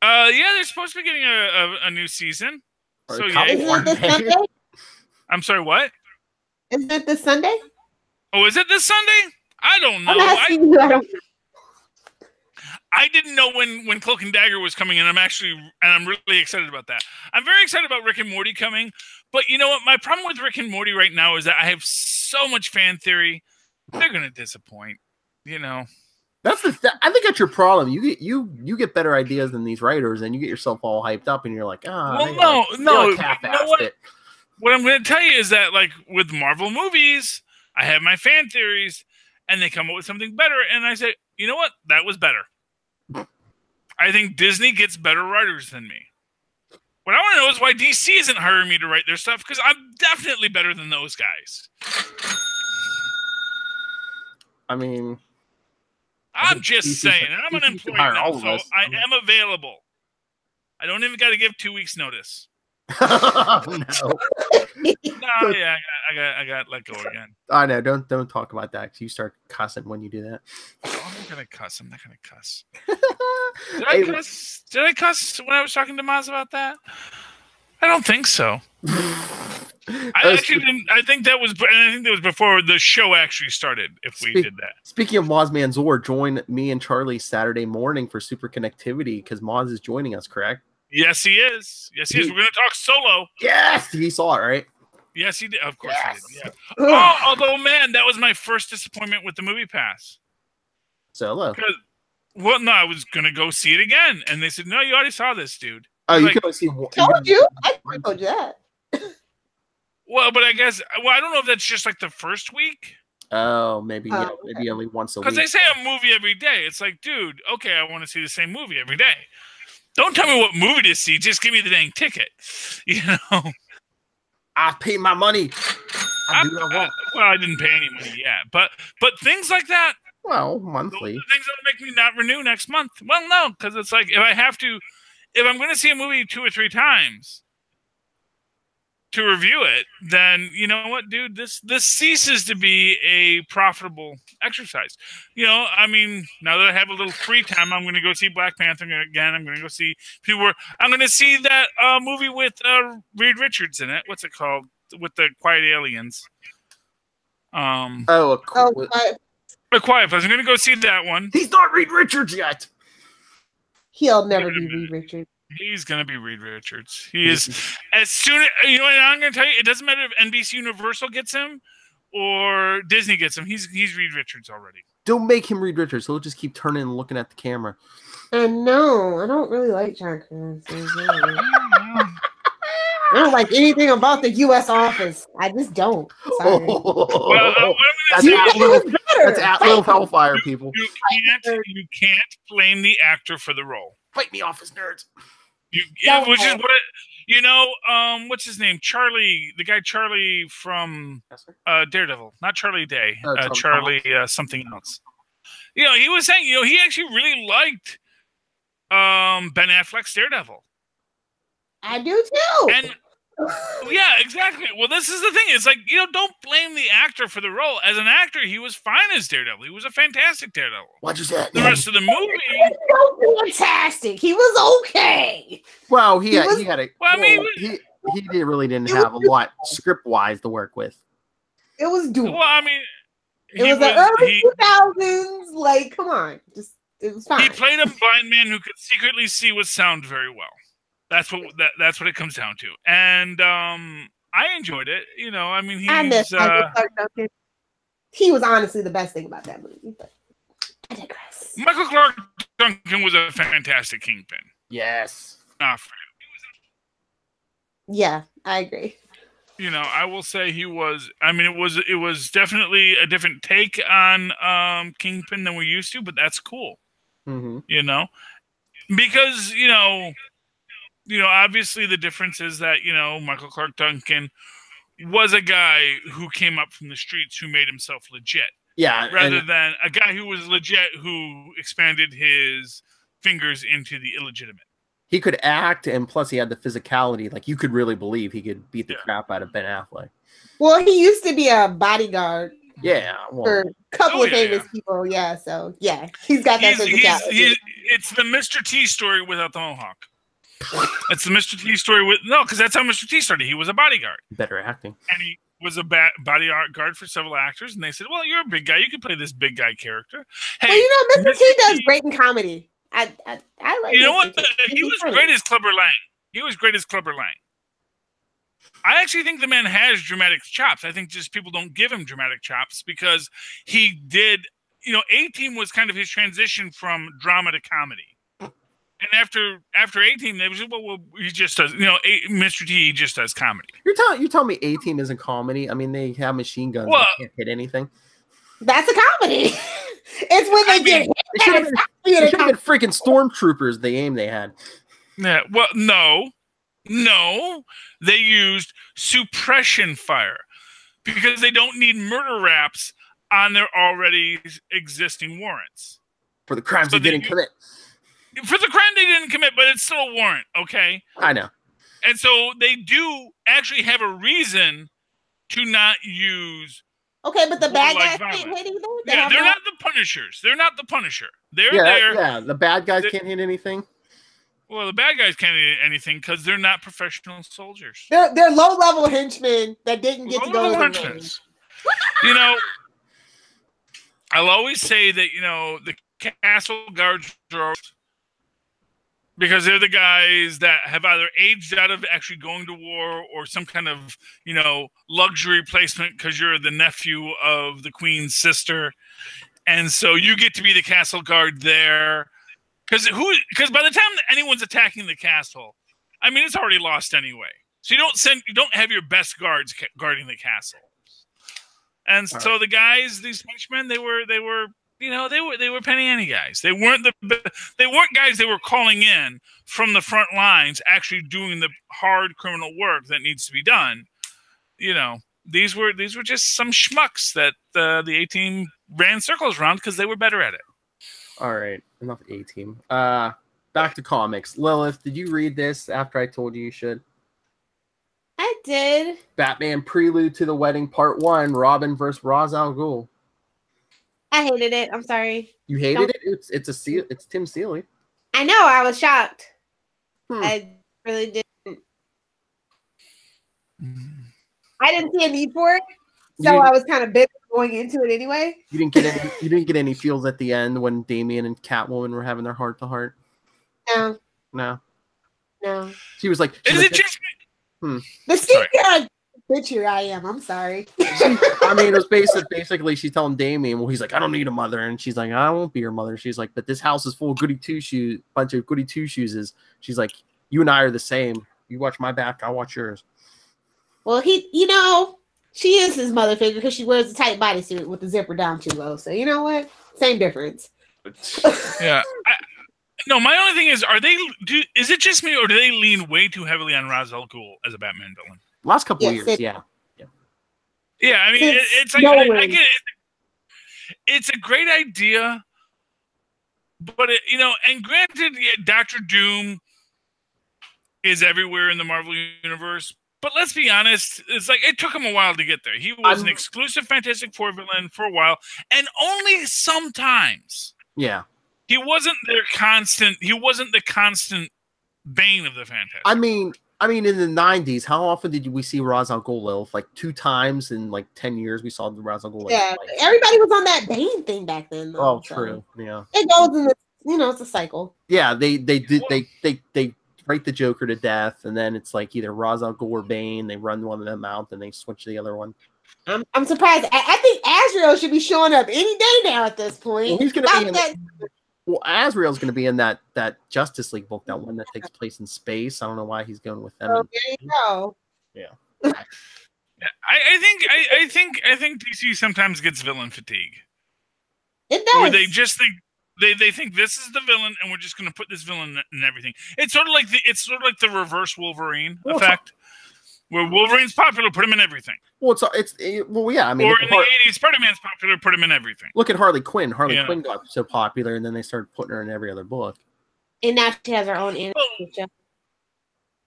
Yeah, they're supposed to be getting a new season. Or So a yeah. couple Isn't it this Sunday? I'm sorry, what? Isn't it this Sunday? Oh, is it this Sunday? I don't know. I'm asking you. I don't. I didn't know when Cloak and Dagger was coming, and I'm really excited about that. I'm very excited about Rick and Morty coming, but you know what? My problem with Rick and Morty right now is that I have so much fan theory. They're gonna disappoint. That's I think that's your problem. You get better ideas than these writers, and you get yourself all hyped up, and you're like, no. What I'm going to tell you is that, like with Marvel movies, I have my fan theories, and they come up with something better, and I say, you know what? That was better. I think Disney gets better writers than me. What I want to know is why DC isn't hiring me to write their stuff, because I'm definitely better than those guys. I mean, I'm just saying, and I'm unemployed now, so I am available. I don't even got to give 2 weeks notice. No. No, yeah, I got let go again. I know. Don't talk about that. 'Cause you start cussing when you do that. Oh, I'm gonna cuss. I'm not gonna cuss. Did I cuss when I was talking to Maz about that? I don't think so. I actually didn't. I think that was before the show actually started. If we did that. Speaking of Maz Manzoor, join me and Charlie Saturday morning for Super Connectivity because Maz is joining us. Correct? Yes, he is. Yes, he is. We're gonna talk solo. Yes, he saw it, right? Yes, he did. Of course, he did. Yeah. Although, man, that was my first disappointment with the Movie Pass. Solo. Well, no, I was gonna go see it again, and they said, "No, you already saw this, dude." Oh, you can only see one. Told you. I told you that. Well, but I guess. Well, I don't know if that's just like the first week. Oh, maybe Oh, yeah, okay. maybe only once a week. Because they say a movie every day. It's like, dude, okay, I want to see the same movie every day. Don't tell me what movie to see. Just give me the dang ticket. You know? I pay my money. I do what I want. Well, I didn't pay any money yet. But things like that, Well, those are monthly. the things that will make me not renew next month. Well, no, because it's like if I'm going to see a movie 2 or 3 times to review it, then you know what, dude, this ceases to be a profitable exercise. You know, I mean, now that I have a little free time, I'm going to go see Black Panther again. I'm going to go see I'm going to see that movie with Reed Richards in it. What's it called? With the Quiet Aliens. A Quiet Place. I'm going to go see that one. He's not Reed Richards yet. He'll never be Reed Richards. He's going to be Reed Richards. He is. As soon as, you know what I'm going to tell you, it doesn't matter if NBC Universal gets him or Disney gets him. He's Reed Richards already. Don't make him Reed Richards. He'll just keep turning and looking at the camera. No, I don't really like John Krasinski. I don't like anything about the U.S. office. I just don't. Sorry. That's at Lilith Hellfire, people. You can't blame the actor for the role. Fight me, office nerds. Which is what you know. What's his name? Charlie, the guy Charlie from Daredevil, not Charlie Day. Charlie something else. You know, he was saying, you know, he actually really liked Ben Affleck's Daredevil. I do too. And yeah, exactly. Well, this is the thing. It's like, you know, don't blame the actor for the role. As an actor, he was fine as Daredevil. He was a fantastic Daredevil. What'd you say? The rest of the movie, so fantastic. He was okay. Well, he had a. Well, I mean, he didn't have a lot script wise to work with. It was doable. Well, I mean, it was the early 2000s. Like, come on, it was fine. He played a blind man who could secretly see with sound very well. That's what it comes down to, and I enjoyed it. You know, I mean, he was honestly the best thing about that movie. But I digress. Michael Clark Duncan was a fantastic Kingpin. Yes. Yeah, I agree. You know, I will say he was. I mean, it was definitely a different take on Kingpin than we're used to, but that's cool. Mm-hmm. You know, because you know, obviously the difference is that, you know, Michael Clark Duncan was a guy who came up from the streets who made himself legit. Yeah. Rather than a guy who was legit who expanded his fingers into the illegitimate. He could act, and plus he had the physicality. Like, you could really believe he could beat the crap out of Ben Affleck. Well, he used to be a bodyguard. Yeah. For a couple of famous people. Yeah. So, yeah. He's got that physicality. It's the Mr. T story without the mohawk. It's the Mr. T story because that's how Mr. T started. He was a bodyguard. Better acting. And he was a bodyguard for several actors, and they said, well, you're a big guy. You can play this big guy character. Hey, well, you know, Mr. T does great in comedy. I like you know what? He was great as Clubber Lang. I actually think the man has dramatic chops. I think just people don't give him dramatic chops because he did, you know, A-Team was kind of his transition from drama to comedy. And after A-Team, they was well, he just does, you know, Mr. T just does comedy. You're telling me A-Team isn't comedy? I mean, they have machine guns. Well, they can't hit anything. That's a comedy. It's when they get hit. It should have been freaking stormtroopers. The aim they had. Yeah. Well, no, they used suppression fire because they don't need murder raps on their already existing warrants for the crimes they didn't commit. For the crime they didn't commit, but it's still a warrant, okay? I know. And so they do actually have a reason to not use. Okay, but the bad guys can't hit either. Yeah, they're not the Punishers. They're not the Punisher. They're there. Yeah, the bad guys can't hit anything. Well, the bad guys can't hit anything because they're not professional soldiers. They're low-level henchmen that didn't get to go to the ring. You know, I'll always say that, you know, the castle guards are, because they're the guys that have either aged out of actually going to war or some kind of, you know, luxury placement because you're the nephew of the queen's sister. And so you get to be the castle guard there. Because by the time anyone's attacking the castle, I mean, it's already lost anyway. So you don't have your best guards guarding the castle. And so the guys, these henchmen, they were penny ante guys. They weren't guys they were calling in from the front lines, actually doing the hard criminal work that needs to be done. You know, these were just some schmucks that the A-Team ran circles around because they were better at it. All right, enough A-Team. Back to comics. Lilith, did you read this after I told you should? I did. Batman Prelude to the Wedding Part 1, Robin versus Ra's al Ghul. I hated it. I'm sorry. You hated it? It's Tim Seeley. I know. I was shocked. I really didn't. I didn't see a need for it, so I was kind of bitter going into it anyway. You didn't get any. You didn't get any feels at the end when Damian and Catwoman were having their heart to heart. No. She was like, "Is it just me?" The secret bitch I am. I'm sorry. I mean, it was basically she's telling Damian, well, he's like, I don't need a mother, and she's like, I won't be your mother. She's like, but this house is full of bunch of goody two shoes. She's like, you and I are the same. You watch my back, I'll watch yours. Well, she is his mother figure because she wears a tight bodysuit with the zipper down too low. So you know what? Same difference. Yeah. No, my only thing is, is it just me, or do they lean way too heavily on Ra's al Ghul as a Batman villain? Last couple of years, yeah. Yeah, I mean, it's like I get it. It's a great idea, but and granted, Dr. Doom is everywhere in the Marvel universe. But let's be honest, it's like it took him a while to get there. He was an exclusive Fantastic Four villain for a while, and only sometimes. Yeah. He wasn't the constant bane of the Fantastic. I mean, in the 90s, how often did we see Ra's al Ghul, Lilith? Like 2 times in like 10 years we saw the Ra's al Ghul. Yeah, everybody was on that Bane thing back then. Though, true. Yeah. It goes in the, it's a cycle. Yeah, they write the Joker to death, and then it's like either Ra's al Ghul or Bane. They run one of them out, and they switch to the other one. I'm surprised. I think Azrael should be showing up any day now at this point. Well, he's going to be Azrael's going to be in that Justice League book, that one that takes place in space. I don't know why he's going with them. Oh, there you go. Yeah. I think DC sometimes gets villain fatigue. It does. Where they just think they think this is the villain, and we're just going to put this villain in everything. It's sort of like the reverse Wolverine effect, where Wolverine's popular, put him in everything. Well, yeah. I mean, or in the '80s, Spider-Man's popular, put him in everything. Look at Harley Quinn. Harley Quinn got so popular, and then they started putting her in every other book. And now she has her own animated show.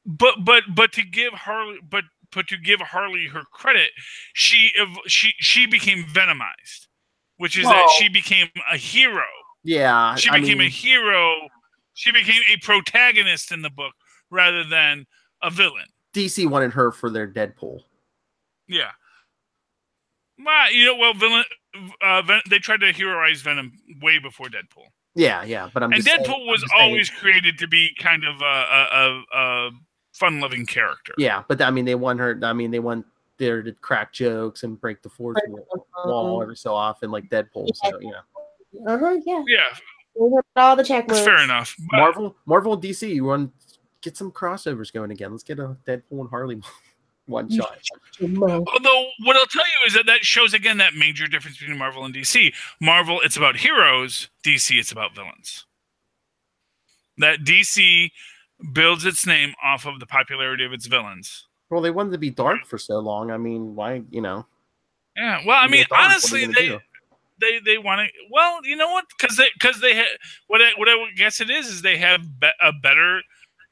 But to give Harley her credit, she became Venomized, which is that she became a hero. Yeah, she became a hero. She became a protagonist in the book rather than a villain. DC wanted her for their Deadpool. Yeah. Well, villain. They tried to heroize Venom way before Deadpool. Yeah, but Deadpool was always created to be kind of a fun-loving character. Yeah, but I mean, they want her. I mean, they want there to crack jokes and break the fourth wall every so often, like Deadpool. Yeah. So yeah. Yeah. All the check marks. Fair enough. Marvel and DC, you want to get some crossovers going again. Let's get a Deadpool and Harley one shot. Although, what I'll tell you is that shows again that major difference between Marvel and DC. Marvel, it's about heroes. DC, it's about villains. That DC builds its name off of the popularity of its villains. Well, they wanted to be dark for so long. I mean, why, Yeah, well, I mean, honestly, they want to. Well, you know what? Because they have what I would guess it is they have a better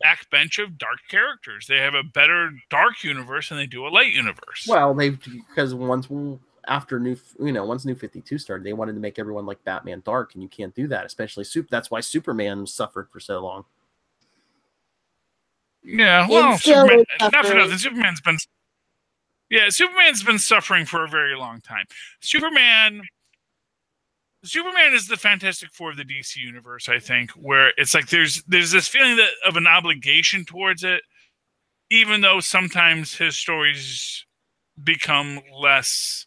backbench of dark characters. They have a better dark universe than they do a light universe. Well, because once New 52 started, they wanted to make everyone like Batman dark, and you can't do that, especially That's why Superman suffered for so long. Yeah, well, Superman, not for nothing. Superman's been suffering for a very long time. Superman is the Fantastic Four of the DC universe, I think, where it's like there's this feeling of an obligation towards it, even though sometimes his stories become less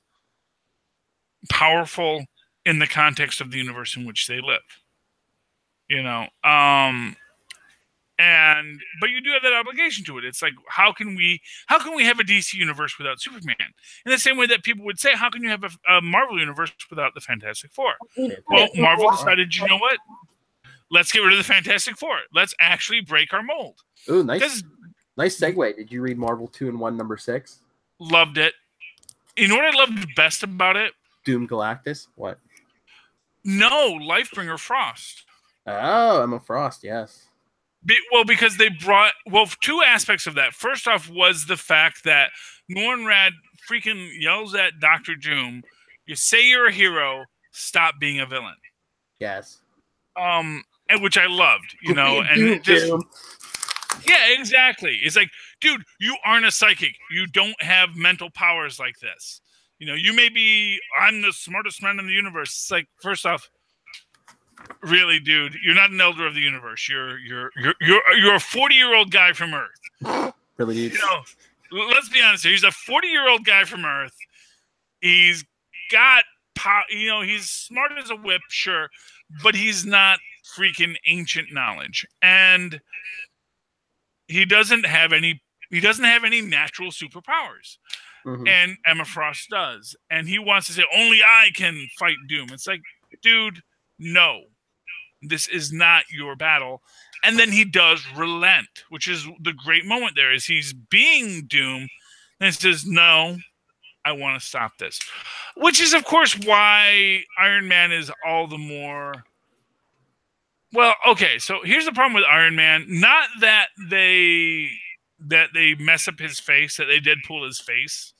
powerful in the context of the universe in which they live. but you do have that obligation to it. It's like, how can we have a DC universe without Superman? In the same way that people would say, how can you have a Marvel universe without the Fantastic Four? Well, Marvel decided, you know what? Let's get rid of the Fantastic Four. Let's actually break our mold. Ooh, nice segue. Did you read Marvel 2-in-1 number 6? Loved it. You know what I loved best about it? Doom Galactus? What? No, Lifebringer Frost. Oh, Emma Frost, yes. Well, because they brought... Well, two aspects of that. First off was the fact that Norrin Radd freaking yells at Dr. Doom, you say you're a hero, stop being a villain. Yes. And which I loved, you know, and it just... Yeah, exactly. It's like, dude, you aren't a psychic. You don't have mental powers like this. You know, you may be, I'm the smartest man in the universe. It's like, first off, really, dude, you're not an elder of the universe. You're a 40-year-old guy from Earth. Really, dude. You know, let's be honest here. He's a 40-year-old guy from Earth. He's got, you know, he's smart as a whip, sure, but he's not freaking ancient knowledge, and he doesn't have any natural superpowers. Mm-hmm. And Emma Frost does. And he wants to say, only I can fight Doom. It's like, dude, no. This is not your battle. And then he does relent, which is the great moment there, is he's being Doom, and says, no, I want to stop this. Which is, of course, why Iron Man is all the more... Well, okay, so here's the problem with Iron Man. Not that they mess up his face, that they Deadpool his face.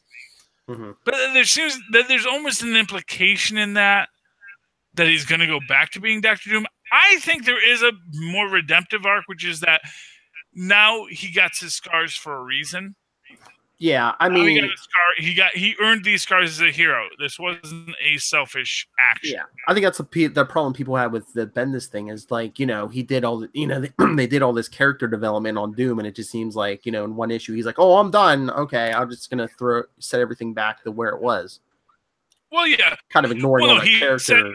Mm-hmm. But there seems that there's almost an implication in that he's going to go back to being Dr. Doom. I think there is a more redemptive arc, which is that now he got his scars for a reason. Yeah, I mean, he earned these scars as a hero. This wasn't a selfish action. Yeah, I think that's the problem people have with the Bendis thing is, like, you know, he did all the, you know, they did all this character development on Doom, and it just seems like, you know, in one issue he's like, oh, I'm done. Okay, I'm just gonna set everything back to where it was. Well, yeah, kind of ignoring all that character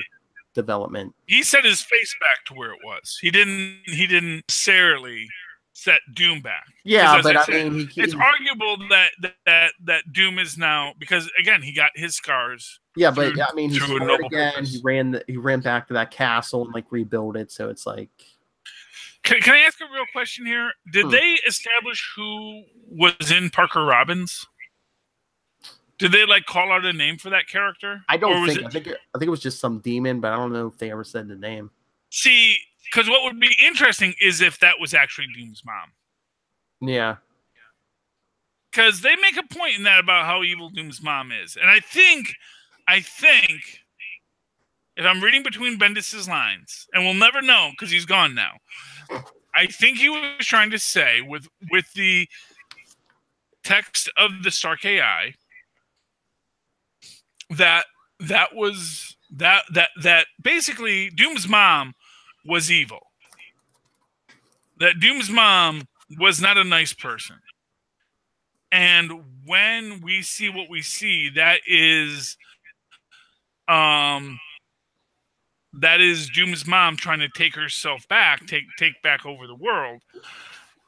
development. He set his face back to where it was. He didn't necessarily set Doom back. Yeah, but I mean, it's arguable that Doom is now, because again, he got his scars. Yeah, but I mean, he again. He ran back to that castle and like rebuilt it. So it's like, can I ask a real question here? Did they establish who was in Parker Robbins? Did they like call out a name for that character? I don't think. I think it was just some demon, but I don't know if they ever said the name. See, because what would be interesting is if that was actually Doom's mom. Yeah. Because they make a point in that about how evil Doom's mom is. And I think, if I'm reading between Bendis' lines, and we'll never know because he's gone now, I think he was trying to say with the text of the Stark AI that basically Doom's mom was evil. That Doom's mom was not a nice person. And when we see what we see, that is Doom's mom trying to take herself back, take back over the world,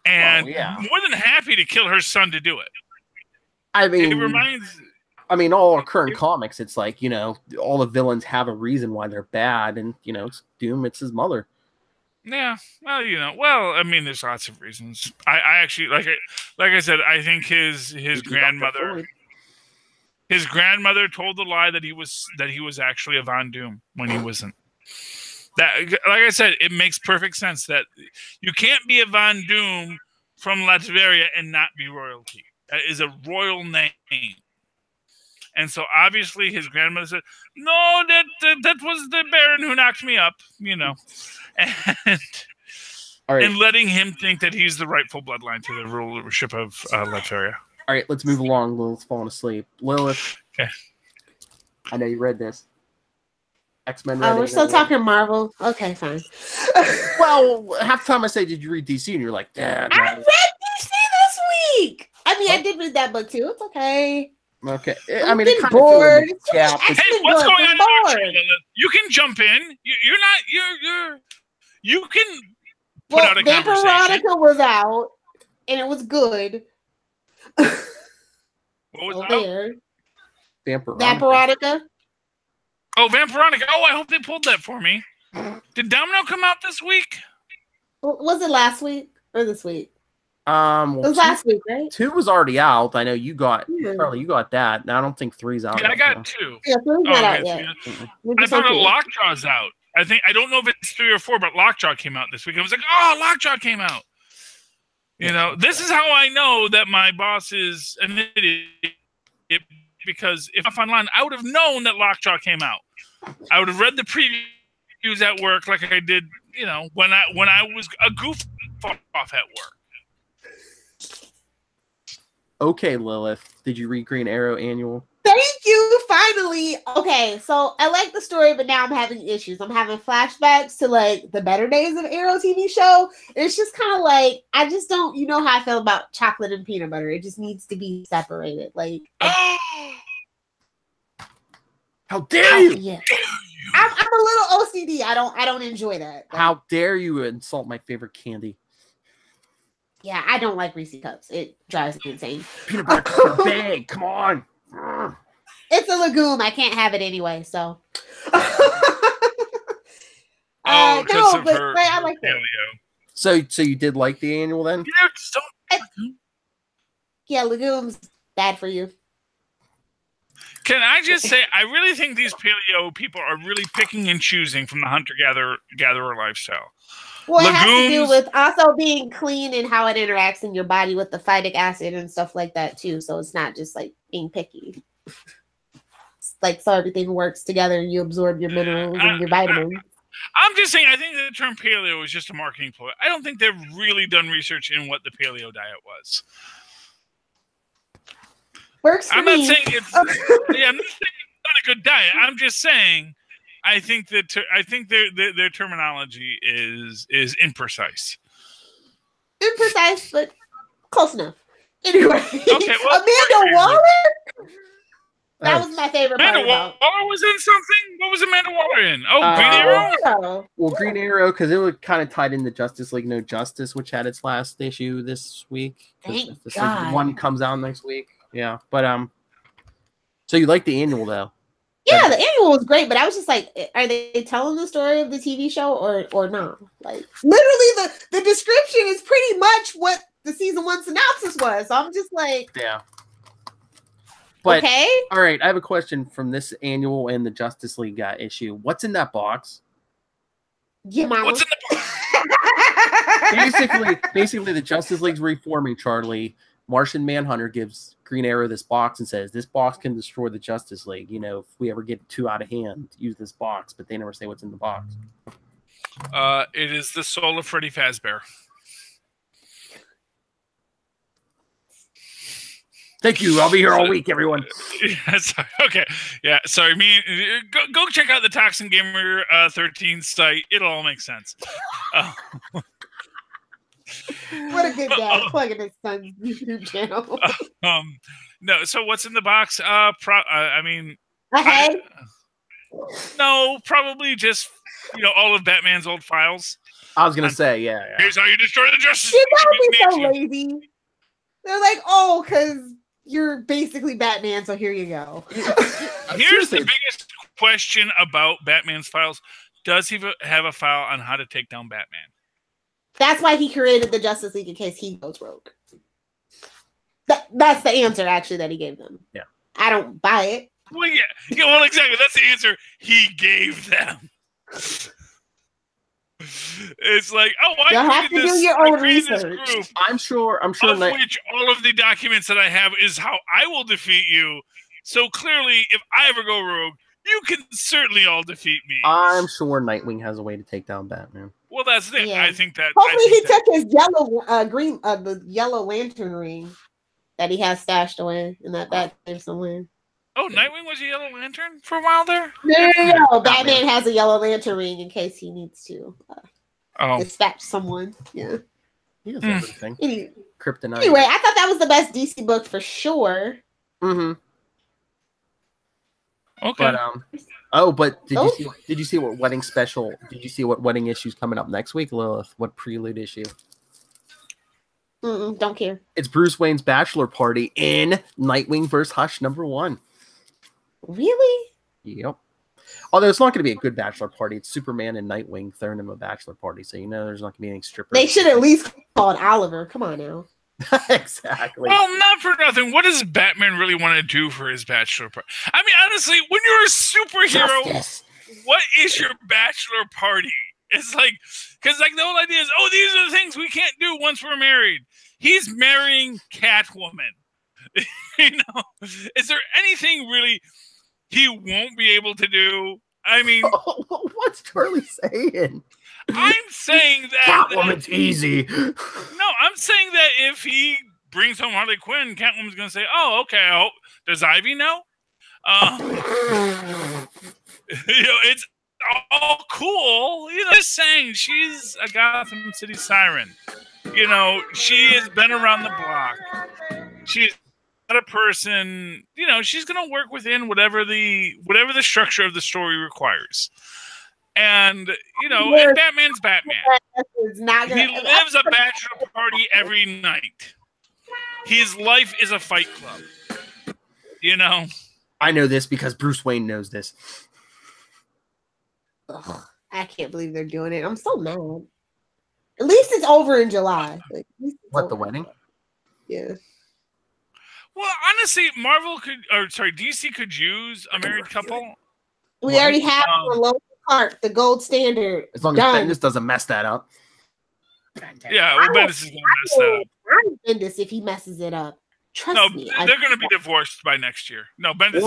and more than happy to kill her son to do it. I mean, it reminds. I mean, all our current comics, it's like, you know, all the villains have a reason why they're bad, and you know, it's Doom, it's his mother. Yeah, well, you know, I mean, there's lots of reasons. I actually, like I said, I think his grandmother told the lie that he was actually a Von Doom when he wasn't. That, like I said, it makes perfect sense that you can't be a Von Doom from Latveria and not be royalty. That is a royal name. And so obviously his grandmother said, no, that was the Baron who knocked me up, you know. And, and letting him think that he's the rightful bloodline to the rulership of Latveria. All right, let's move along. Lilith's falling asleep. Lilith. Okay. I know you read this. X-Men. Oh, we're still talking Marvel. Okay, fine. Well, half the time I say, did you read DC? And you're like, yeah. I read DC this week. I mean, I did read that book too. It's okay. Okay. I mean, it's bored. Hey, what's going on? You can jump in. You can put out a conversation. Vampironica was out, and it was good. What was So out? there. Vampironica. Oh, Vampironica. Oh, I hope they pulled that for me. Did Domino come out this week? Was it last week or this week? Well, It was last week, right? 2 was already out. I know you got Yeah. Charlie. You got that. Now I don't think 3's out. Yeah, I yet, got though. 2. Yeah, three's not out okay, yet. I thought Lockjaw's out. I don't know if it's 3 or 4, but Lockjaw came out this week. I was like, oh, Lockjaw came out. You know, this is how I know that my boss is an idiot. Because if I'm online, I would have known that Lockjaw came out. I would have read the previews at work like I did, you know, when I was a goof off at work. Okay, Lilith. Did you read Green Arrow Annual? Thank you, finally. Okay, so I like the story, but now I'm having issues. I'm having flashbacks to like the better days of Arrow TV show. It's just kind of like I just don't. You know how I feel about chocolate and peanut butter. It just needs to be separated. Like, How dare you? Yeah. I'm a little OCD. I don't enjoy that. Like, How dare you insult my favorite candy? yeah, I don't like Reese's Cups. It drives me insane. Peanut butter big. Come on. It's a legume. I can't have it anyway. So. Oh, because no, of but her I like it. So you did like the annual then? Yeah, just don't. Yeah, legumes bad for you. Can I just say, I really think these paleo people are really picking and choosing from the hunter-gatherer lifestyle. Well, it has to do Legumes- with also being clean and how it interacts in your body with the phytic acid and stuff like that too. So it's not just like being picky. It's like so everything works together and you absorb your minerals and your vitamins. I'm just saying, I think the term paleo is just a marketing ploy. I don't think they've really done research in what the paleo diet was. Works for I'm me. not saying it's I'm not saying it's not a good diet. I'm just saying I think that their terminology is imprecise. Imprecise, but close enough. Anyway, Okay, well, Amanda Waller. That was my favorite part Amanda about. Waller was in something. What was Amanda Waller in? Oh, Green Arrow. Arrow. Well, Green Arrow, because it was kind of tied into Justice League No Justice, which had its last issue this week. Thank Justice God. League 1 comes out next week. Yeah, but so you like the annual though? Yeah, the annual was great, but I was just like, are they telling the story of the TV show or not? Like, literally, the description is pretty much what the season 1 synopsis was. So I'm just like, Yeah. But okay. all right, I have a question from this annual and the Justice League issue. What's in that box? Yeah, mama. What's in the Basically, the Justice League's reforming. Charlie, Martian Manhunter gives Green Arrow this box and says, "This box can destroy the Justice League. You know, if we ever get too out of hand, use this box." But they never say what's in the box. It is the soul of Freddy Fazbear. Thank you. I'll be here all week, everyone. Yeah, sorry. Okay. Yeah. Sorry. Go check out the Toxin Gamer 13 site. It'll all make sense. What a good dad plugging his son's YouTube channel. No. So what's in the box? I mean, Ahead. no, probably just all of Batman's old files. I was gonna say, yeah. Here's how you destroy the Justice Shit, that would be so League. lazy. They're like, oh, because you're basically Batman, so here you go. Here's the biggest question about Batman's files: does he have a file on how to take down Batman? That's why he created the Justice League in case he goes rogue. That's the answer, actually, that he gave them. Yeah. I don't buy it. Well, yeah. Well, exactly. That's the answer he gave them. It's like, You'll have to do your own research. This group, I'm sure. of which all of the documents that I have is how I will defeat you. So clearly, if I ever go rogue, you can certainly all defeat me. I'm sure Nightwing has a way to take down Batman. Well, that's it. Yeah. I think that. Hopefully, he took his the yellow lantern ring that he has stashed away in that Batman somewhere. Oh, Nightwing was a Yellow Lantern for a while there? No. Batman has a yellow lantern ring in case he needs to dispatch someone. Yeah. He has everything. Kryptonite. Anyway, I thought that was the best DC book for sure. Mm-hmm. Okay. But did you see what wedding special? Did you see what wedding issue's coming up next week, Lilith? What prelude issue? Don't care. It's Bruce Wayne's bachelor party in Nightwing vs. Hush #1. Really? Yep. Although it's not going to be a good bachelor party. It's Superman and Nightwing throwing him a bachelor party, so there's not going to be any strippers. They should at least call it Oliver. Come on now. Exactly. Well, not for nothing. What does Batman really want to do for his bachelor party? I mean, honestly, when you're a superhero, Justice. what is your bachelor party? It's like, because like the whole idea is, oh, these are the things we can't do once we're married. He's marrying Catwoman. Is there anything really he won't be able to do? I mean, what's Charlie saying? I'm saying that Catwoman's easy. No, I'm saying that if he brings home Harley Quinn, Catwoman's going to say, "Oh, okay. Does Ivy know?" It's all cool. Just saying, she's a Gotham City siren. She has been around the block. She's not a person. She's going to work within whatever the structure of the story requires. And and Batman's Batman. He lives a bachelor party every night. His life is a fight club. I know this because Bruce Wayne knows this. Ugh, I can't believe they're doing it. I'm so mad. At least it's over in July. What, the wedding? Yeah. Well, honestly, DC could use a married couple. We already have the local part, the gold standard. As long as Bendis doesn't mess that up. Yeah, well, Bendis is going to mess that up. I'm Bendis if he messes it up. Trust me. They're going to be divorced by next year. No, Bendis.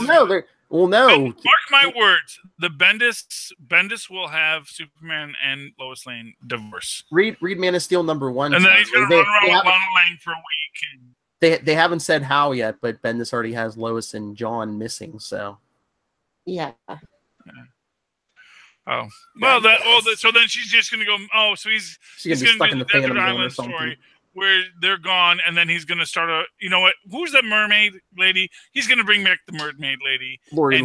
Well, no. Mark my words. The Bendis will have Superman and Lois Lane divorce. Read Man of Steel #1. And then he's going to run around with Lana Lang for a week. They haven't said how yet, but Bendis already has Lois and John missing. So. Yeah. Oh well, so then she's just gonna go. Oh, so he's gonna be stuck in the Phantom Zone or something. Story where they're gone, and then he's gonna start a. You know what? Who's the mermaid lady? He's gonna bring back the mermaid lady. Lori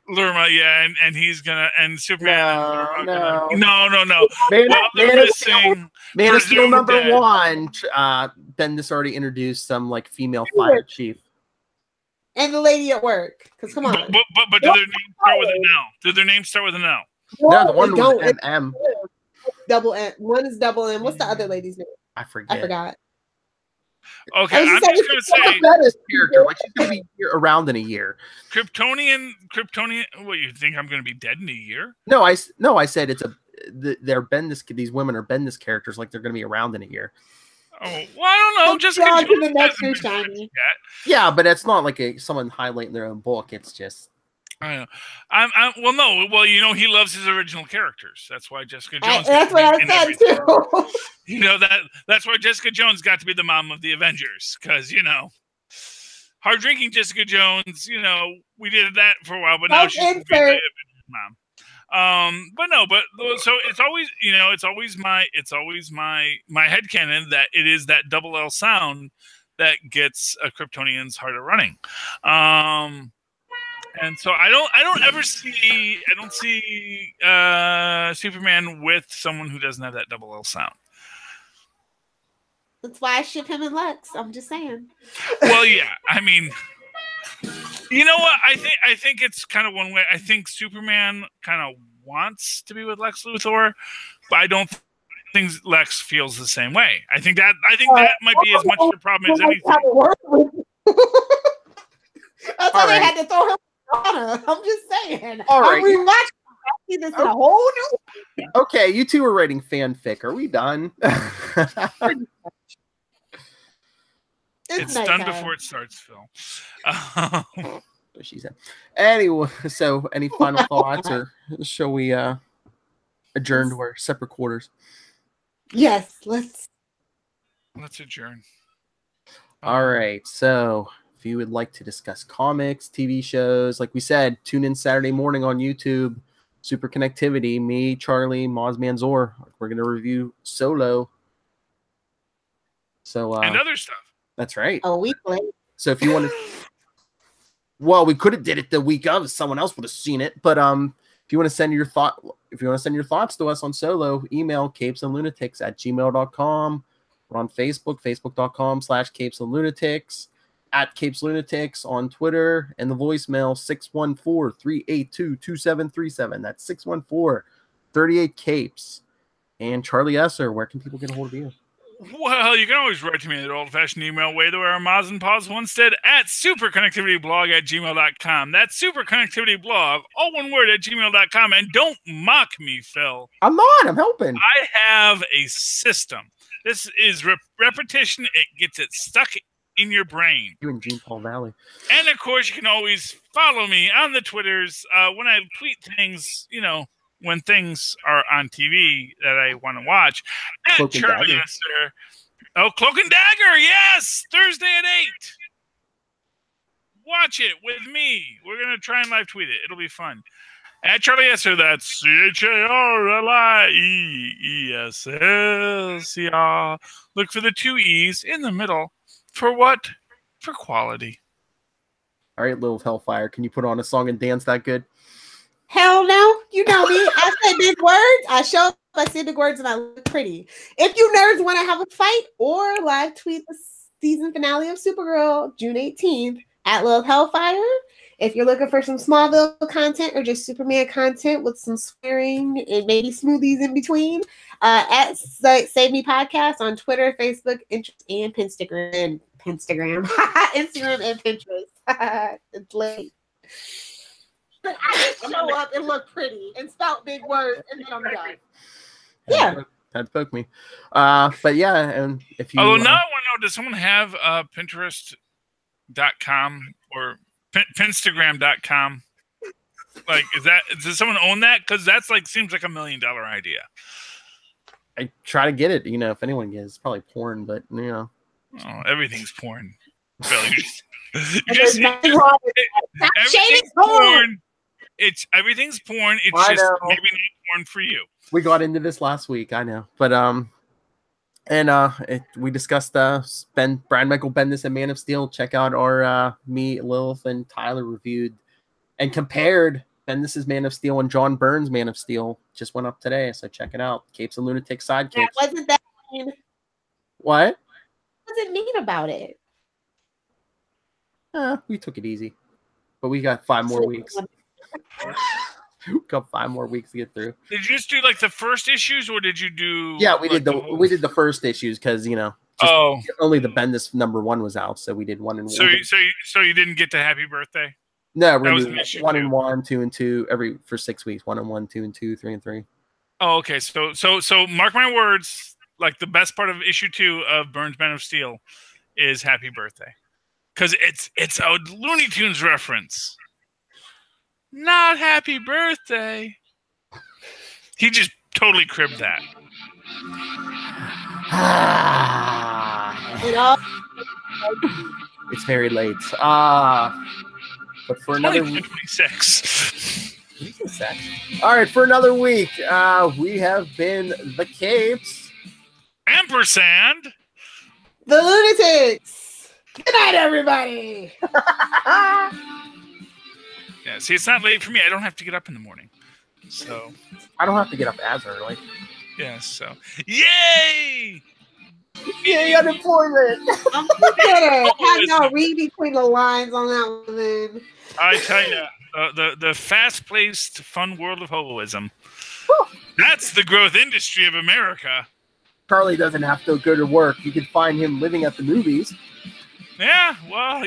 Lerma, yeah, and he's gonna and Superman. No. They're missing Man of Steel #1. Bendis already introduced some female fire chief. And the lady at work. Because come on. But do their names start with an L? Do their names start with an L? No, the one with M. Double M. One is double M. What's the other lady's name? I forgot. Okay, I'm just gonna say character. She's gonna be around in a year. Kryptonian. What, you think I'm gonna be dead in a year? No, I said they're Bendis. These women are Bendis characters. They're gonna be around in a year. Oh, well, I don't know. Just yeah, but it's not like someone highlighting their own book. It's just. I know. Well, he loves his original characters. That's why Jessica Jones. That's what I said too. That's why Jessica Jones got to be the mom of the Avengers, because hard drinking Jessica Jones. We did that for a while, but now she's the Avengers mom. So it's always my headcanon that it is that double L sound that gets a Kryptonian's heart running. And so I don't ever see Superman with someone who doesn't have that double L sound. That's why I ship him and Lex. I'm just saying. Well, yeah. I mean, you know what? I think it's kind of one way. I think Superman kind of wants to be with Lex Luthor, but I don't think Lex feels the same way. I think that might be as much of a problem as anything. That's why they had to throw him on her. I'm just saying. All right. I see this in a whole new. Okay, you two are writing fanfic. Are we done? It's done before it starts, Phil. She said. Anyway, so any final thoughts, or shall we adjourn to our separate quarters? Yes, let's adjourn. All right. So if you would like to discuss comics, TV shows, like we said, tune in Saturday morning on YouTube. Super Connectivity. Me, Charlie, Moz Manzor. We're gonna review Solo. So and other stuff. That's right. A week late. So if you want to. Well, we could have did it the week of. Someone else would have seen it. But if you want to send your thoughts to us on Solo, email capesandlunatics@gmail.com. We're on Facebook, facebook.com/capesandlunatics, @capeslunatics on Twitter, and the voicemail 614-382-2737. That's 614-38-CAPES. And Charlie Esser, where can people get a hold of you? Well, you can always write to me in the old-fashioned email way, the way our Maz and Paz once did, at superconnectivityblog@gmail.com. That's superconnectivityblog, all one word, @gmail.com. And don't mock me, Phil. I'm not. I'm helping. I have a system. This is repetition. It gets it stuck in your brain. You and Gene Paul Valley. And, of course, you can always follow me on the Twitters when I tweet things, when things are on TV that I want to watch. At Charlie Esser. Oh, Cloak and Dagger, yes! Thursday at 8. Watch it with me. We're going to try and live tweet it. It'll be fun. At Charlie Esser, that's CharlieEssel. Look for the 2 E's in the middle. For what? For quality. All right, Lilith Hellfire, can you put on a song and dance that good? Hell no. You know me. I say big words. I show up, I say big words, and I look pretty. If you nerds want to have a fight or live tweet the season finale of Supergirl, June 18th, at Lilith Hellfire. If you're looking for some Smallville content or just Superman content with some swearing and maybe smoothies in between, at Save Me Podcast on Twitter, Facebook, and Instagram. Instagram and Pinterest. It's late. But I just show up and look pretty and spout big words, and then I'm done. Yeah. That spoke me. But yeah, and if you... Although now I want to know, does someone have Pinterest.com or Pinstagram.com? Like, does someone own that? Because that's seems like $1 million idea. I try to get it, if anyone gets it. It's probably porn, but, Oh, everything's porn. Everything's porn. Everything's porn. It's just maybe not porn for you. We got into this last week, I know, but we discussed Brian Michael Bendis and Man of Steel. Check out our me, Lilith, and Tyler reviewed and compared Bendis's Man of Steel and John Byrne's Man of Steel. Just went up today, so check it out. Capes and Lunatics Sidekicks. Yeah, wasn't that mean? What? What does it mean about it? We took it easy, but we got 5 more weeks. Got 5 more weeks to get through. Did you just do the first issues, or did you do? Yeah, we did the first issues because only the Bendis #1 was out, so we did 1 and 1. So you didn't get to Happy Birthday? No, we're gonna do 1 and 1, 2 and 2 for 6 weeks. 1 and 1, 2 and 2, 3 and 3. Oh, okay. So mark my words. The best part of issue 2 of Byrne's Man of Steel is Happy Birthday, because it's a Looney Tunes reference. Not Happy Birthday. He just totally cribbed that. It's very late. But for another week. 26. All right, for another week, we have been the Capes. Ampersand. The Lunatics. Good night, everybody. Yeah, see, it's not late for me. I don't have to get up in the morning. So I don't have to get up as early. Yeah, so yay! Yay, unemployment. I'm better. I know, read between the lines on that one then. I tell you, the fast-paced, fun world of hoboism. That's the growth industry of America. Charlie doesn't have to go to work. You can find him living at the movies. Yeah, well,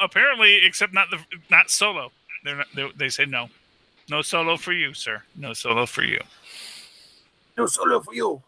apparently, except not solo. They say no. No solo for you, sir. No solo for you. No solo for you.